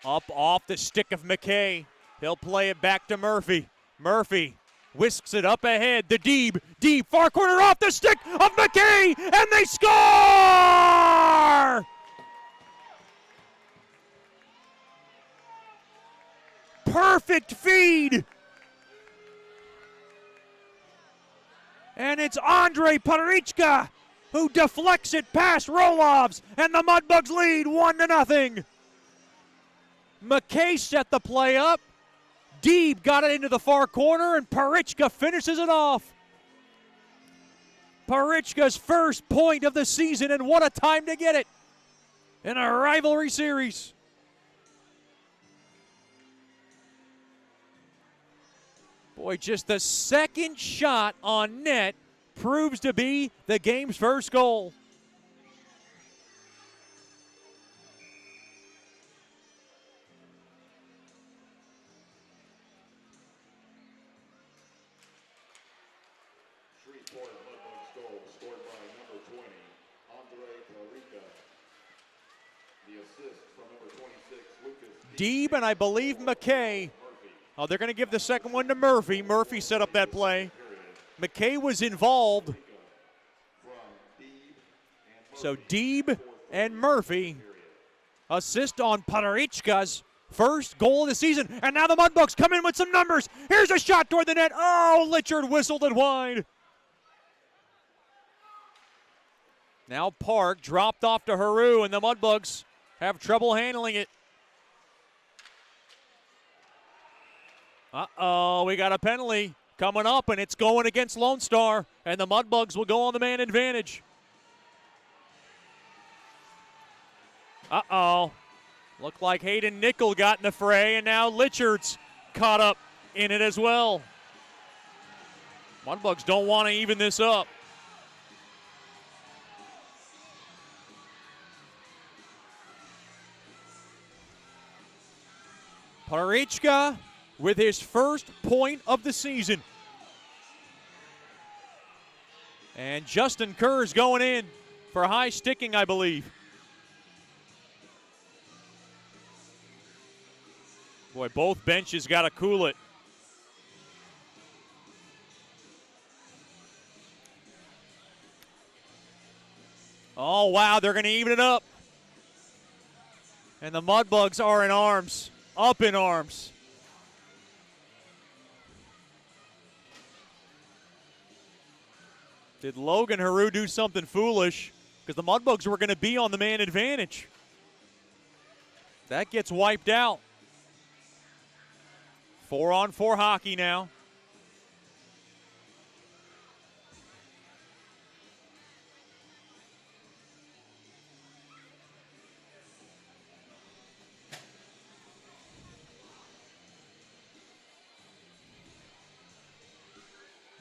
up off the stick of McKay. He'll play it back to Murphy. Murphy whisks it up ahead. The Deeb. Deeb, far corner off the stick of McKay, and they score! Perfect feed. And it's Andre Parichka who deflects it past Roloffs, and the Mudbugs lead 1-0. McKay set the play up. Deeb got it into the far corner, and Parichka finishes it off. Parichka's first point of the season, and what a time to get it in a rivalry series. Boy, just the second shot on net proves to be the game's first goal. Shreveport Mudbugs goal scored by number 20, Andre Tarica. The assist from number 26, Lucas Deeb and I believe McKay. Oh, they're going to give the second one to Murphy. Murphy set up that play. McKay was involved. So Deeb and Murphy assist on Padarichka's first goal of the season. And now the Mudbugs come in with some numbers. Here's a shot toward the net. Oh, Litchard whistled it wide. Now Park dropped off to Haru, and the Mudbugs have trouble handling it. Uh-oh, we got a penalty coming up, and it's going against Lone Star, and the Mudbugs will go on the man advantage. Uh-oh. Looked like Hayden Nickel got in the fray, and now Litchard's caught up in it as well. Mudbugs don't want to even this up. Parichka with his first point of the season. And Justin Kerr's going in for high sticking, I believe. Boy, both benches got to cool it. Oh, wow, they're going to even it up. And the Mudbugs are in arms, up in arms. Did Logan Haru do something foolish? Because the Mudbugs were going to be on the man advantage. That gets wiped out. 4-on-4 hockey now.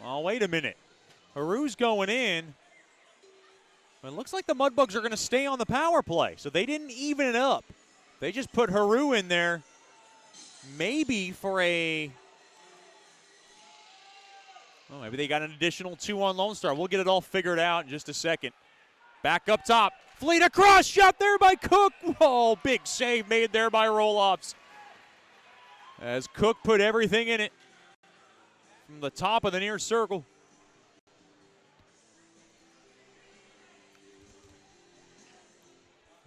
Oh, wait a minute. Haru's going in. It looks like the Mudbugs are going to stay on the power play, so they didn't even it up. They just put Haru in there, maybe for a... Oh, maybe they got an additional 2 on Lone Star. We'll get it all figured out in just a second. Back up top. Fleet across, shot there by Cook. Oh, big save made there by Roloffs. As Cook put everything in it from the top of the near circle.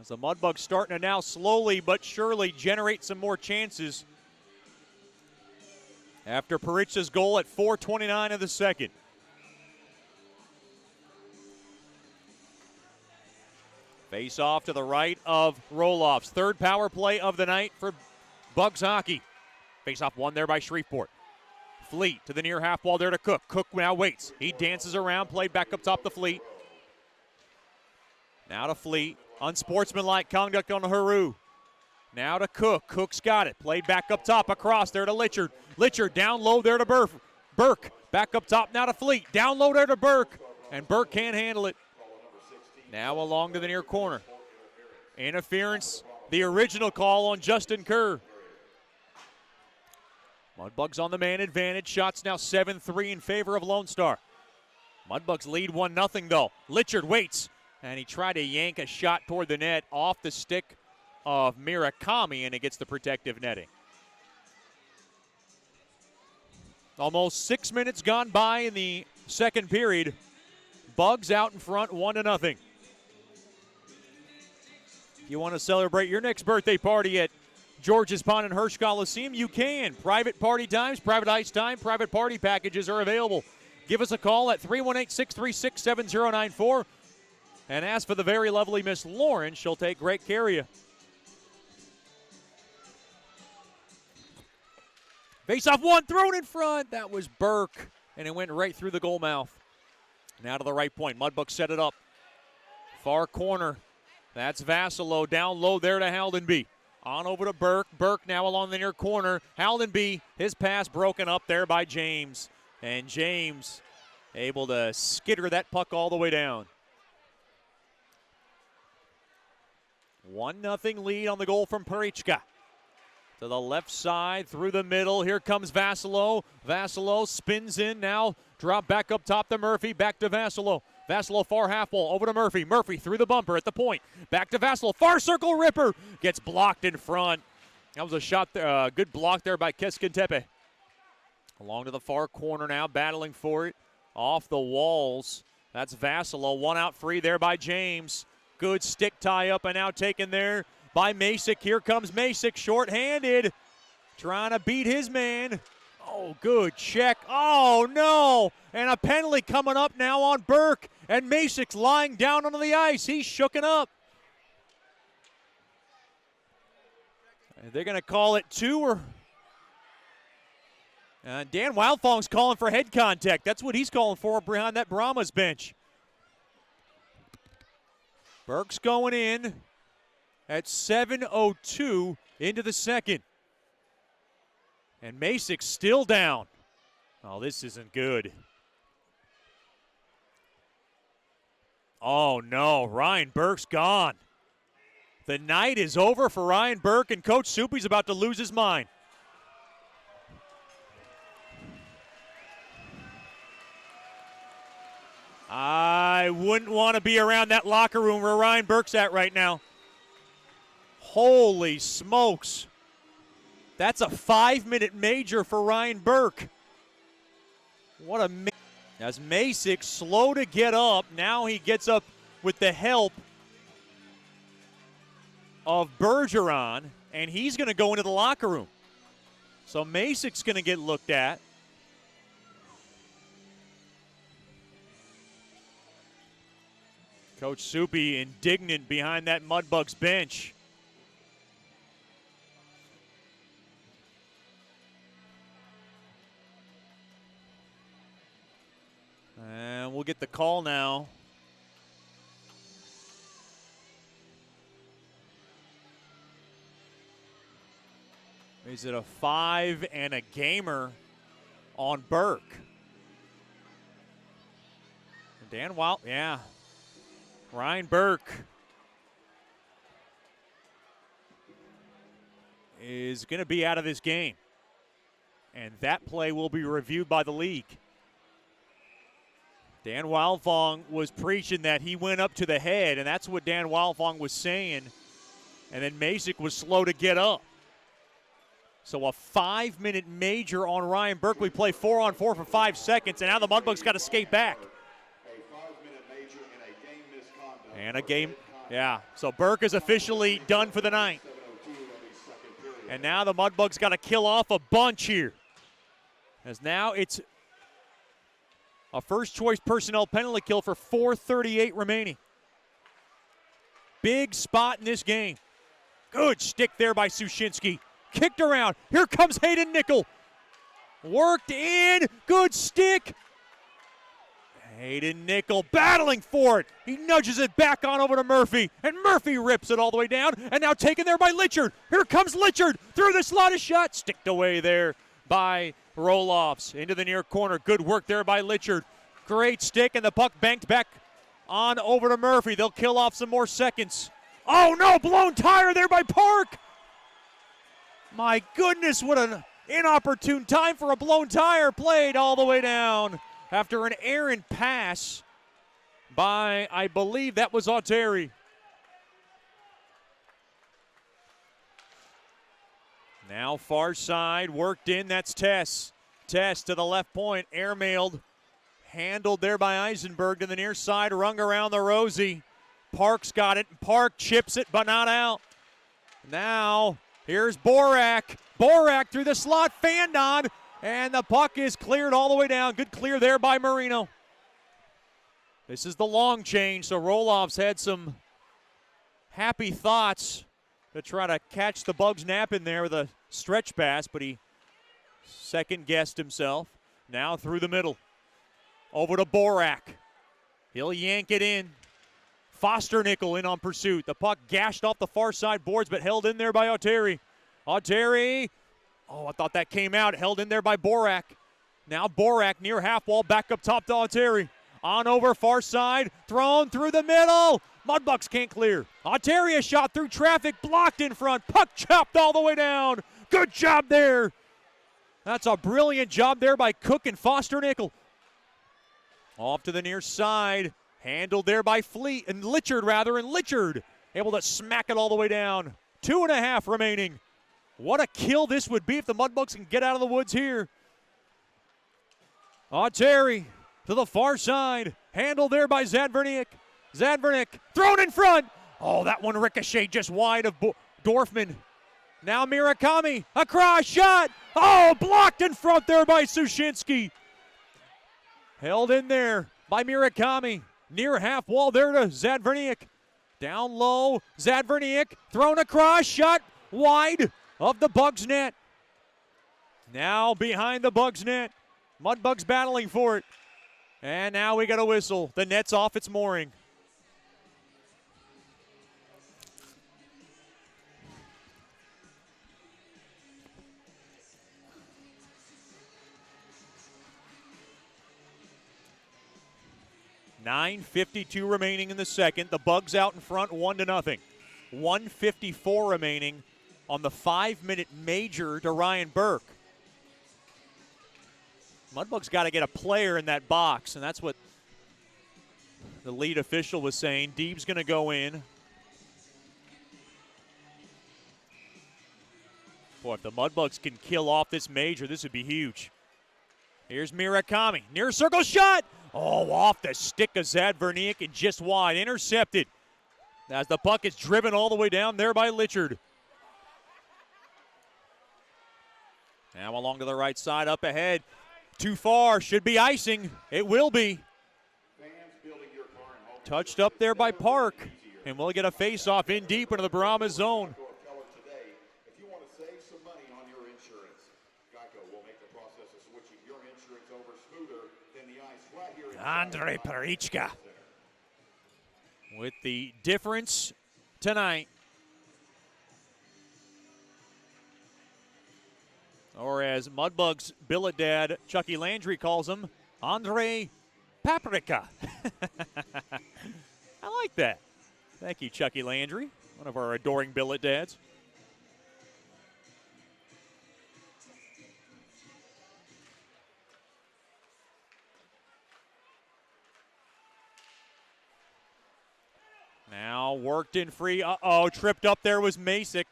As the Mudbugs starting to now slowly but surely generate some more chances after Parich's goal at 4:29 of the second. Face off to the right of Roloffs. Third power play of the night for Bugs hockey. Face off won there by Shreveport. Fleet to the near half wall there to Cook. Cook now waits. He dances around, played back up top to Fleet. Now to Fleet. Unsportsmanlike conduct on Haru. Now to Cook. Cook's got it. Played back up top across there to Litchard. Litchard down low there to Burke. Back up top now to Fleet. Down low there to Burke. And Burke can't handle it. Now along to the near corner. Interference. The original call on Justin Kerr. Mudbugs on the man advantage. Shots now 7-3 in favor of Lone Star. Mudbugs lead 1-0 though. Litchard waits. And he tried to yank a shot toward the net off the stick of Mirakami, and it gets the protective netting. Almost 6 minutes gone by in the second period. Bugs out in front, 1-0. If you want to celebrate your next birthday party at George's Pond and Hirsch Coliseum, you can. Private party times, private ice time, private party packages are available. Give us a call at 318-636-7094. And ask for the very lovely Miss Lauren. She'll take great care of you. Face-off one, thrown in front. That was Burke, and it went right through the goal mouth. Now to the right point. Mudbugs set it up. Far corner. That's Vassalo. Down low there to Haldenby. On over to Burke. Burke now along the near corner. Haldenby, his pass broken up there by James. And James able to skitter that puck all the way down. 1-0 lead on the goal from Parichka. To the left side, through the middle. Here comes Vassalo. Vassalo spins in now Drop back up top to Murphy, back to Vassalo. Vassalo far half wall, over to Murphy. Murphy through the bumper at the point. Back to Vassalo, far circle ripper. Gets blocked in front. That was a shot there, good block there by Keskintepe. Along to the far corner now, battling for it. Off the walls. That's Vassalo. One out free there by James. Good stick tie up and now taken there by Masick. Here comes Masick, short-handed. Trying to beat his man. Oh, good check. Oh, no. And a penalty coming up now on Burke. And Masick's lying down onto the ice. He's shooken up. They're going to call it 2 or... Dan Wildfong's calling for head contact. That's what he's calling for behind that Brahmas bench. Burke's going in at 7:02 into the second. And Masick's still down. Oh, this isn't good. Oh, no. Ryan Burke's gone. The night is over for Ryan Burke, and Coach Soupy's about to lose his mind. I wouldn't want to be around that locker room where Ryan Burke's at right now. Holy smokes. That's a 5-minute major for Ryan Burke. What a... As Masick slow to get up. Now he gets up with the help of Bergeron, and he's going to go into the locker room. So Masick's going to get looked at. Coach Soupy indignant behind that Mudbugs bench. And we'll get the call now. Is it a 5 and a gamer on Burke? Dan Wild, yeah. Ryan Burke is going to be out of this game. And that play will be reviewed by the league. Dan Wildfong was preaching that he went up to the head, and that's what Dan Wildfong was saying. And then Masick was slow to get up. So a 5-minute major on Ryan Burke. We play 4-on-4 for 5 seconds, and now the Mudbugs got to skate back. And a game, yeah. So Burke is officially done for the night. And now the Mudbugs got to kill off a bunch here. As now it's a first-choice personnel penalty kill for 4:38 remaining. Big spot in this game. Good stick there by Sushinsky. Kicked around. Here comes Hayden Nickel. Worked in. Good stick. Hayden Nickel battling for it. He nudges it back on over to Murphy, and Murphy rips it all the way down, and now taken there by Litchard. Here comes Litchard through the slot, a shot. Sticked away there by Roloffs into the near corner. Good work there by Litchard. Great stick, and the puck banked back on over to Murphy. They'll kill off some more seconds. Oh, no, blown tire there by Park. My goodness, what an inopportune time for a blown tire. Played all the way down after an errant pass by, I believe that was Auteri. Now far side, worked in, that's Tess. Tess to the left point, airmailed, handled there by Eisenberg to the near side, rung around the Rosie. Park's got it, Park chips it, but not out. Now, here's Borak. Borak through the slot, fanned on, and the puck is cleared all the way down. Good clear there by Marino. This is the long change, so Roloff's had some happy thoughts to try to catch the Bugs nap in there with a stretch pass, but he second-guessed himself. Now through the middle. Over to Borak. He'll yank it in. Foster Nickel in on pursuit. The puck gashed off the far side boards, but held in there by Auteri. Auteri. Oh, I thought that came out. Held in there by Borak. Now Borak near half wall, back up top to Auteri. On over far side, thrown through the middle. Mudbucks can't clear. Auteri a shot through traffic, blocked in front. Puck chopped all the way down. Good job there. That's a brilliant job there by Cook and Foster Nickel. Off to the near side. Handled there by Litchard able to smack it all the way down. 2.5 remaining. What a kill this would be if the Mudbugs can get out of the woods here. Terry to the far side. Handled there by Zadverniak. Zadverniak thrown in front. Oh, that one ricocheted just wide of Dorfman. Now Murakami, a cross shot. Oh, blocked in front there by Sushinsky. Held in there by Murakami. Near half wall there to Zadverniak. Down low, Zadverniak thrown across, shot wide of the Bugs net. Now behind the Bugs net. Mudbugs battling for it. And now we got a whistle. The net's off its mooring. $9:52 remaining in the second. The Bugs out in front 1-0. 1:54 remaining on the 5-minute major to Ryan Burke. Mudbugs got to get a player in that box, and that's what the lead official was saying. Deeb's going to go in. Boy, if the Mudbugs can kill off this major, this would be huge. Here's Murakami. Near circle shot. Oh, off the stick of Zadverniak and just wide. Intercepted as the puck is driven all the way down there by Litchard. Now along to the right side, up ahead. Too far, should be icing. It will be. Touched up there by Park, and we'll get a face-off in deep into the Brahmas zone. Andre Parichka with the difference tonight. Or as Mudbugs billet dad Chucky Landry calls him, Andre Paprika. I like that. Thank you, Chucky Landry, one of our adoring billet dads. Now worked in free. Tripped up there was Masick.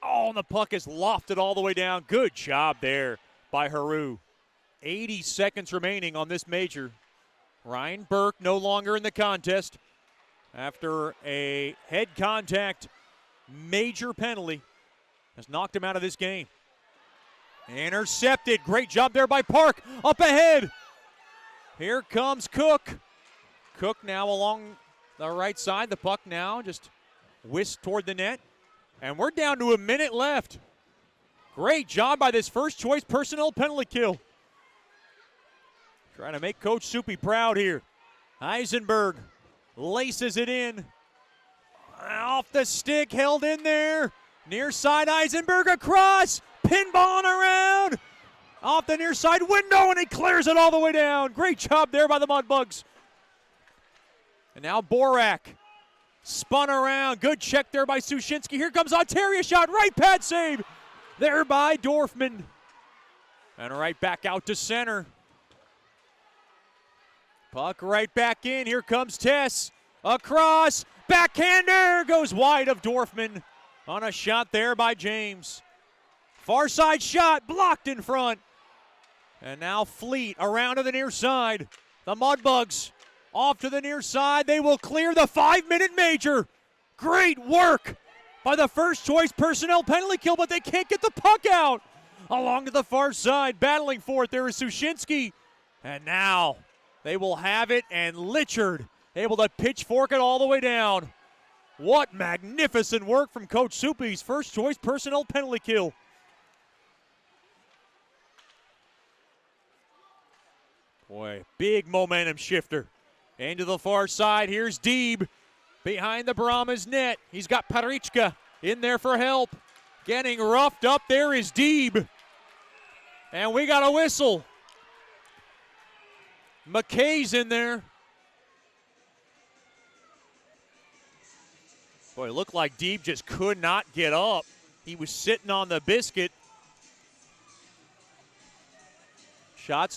Oh, and the puck is lofted all the way down. Good job there by Haru. 80 seconds remaining on this major. Ryan Burke no longer in the contest after a head contact major penalty has knocked him out of this game. Intercepted. Great job there by Park. Up ahead. Here comes Cook. Cook now along the right side. The puck now just whisked toward the net. And we're down to a minute left. Great job by this first choice personnel penalty kill. Trying to make Coach Soupy proud here. Eisenberg laces it in. Off the stick, held in there. Near side, Eisenberg across. Pinball around. Off the near side window, and he clears it all the way down. Great job there by the Mudbugs. And now Borak spun around. Good check there by Sushinsky. Here comes Ontario shot. Right pad save there by Dorfman. And right back out to center. Puck right back in. Here comes Tess. Across. Backhander goes wide of Dorfman on a shot there by James. Far side shot blocked in front. And now Fleet around to the near side. The Mudbugs off to the near side. They will clear the 5-minute major. Great work by the first choice personnel penalty kill, but they can't get the puck out. Along to the far side, battling for it. There is Sushinsky. And now they will have it, and Litchard able to pitchfork it all the way down. What magnificent work from Coach Soupy's first choice personnel penalty kill. Boy, big momentum shifter. Into the far side, here's Deeb behind the Brahmas net. He's got Parichka in there for help. Getting roughed up there is Deeb. And we got a whistle. McKay's in there. Boy, it looked like Deeb just could not get up. He was sitting on the biscuit. Shots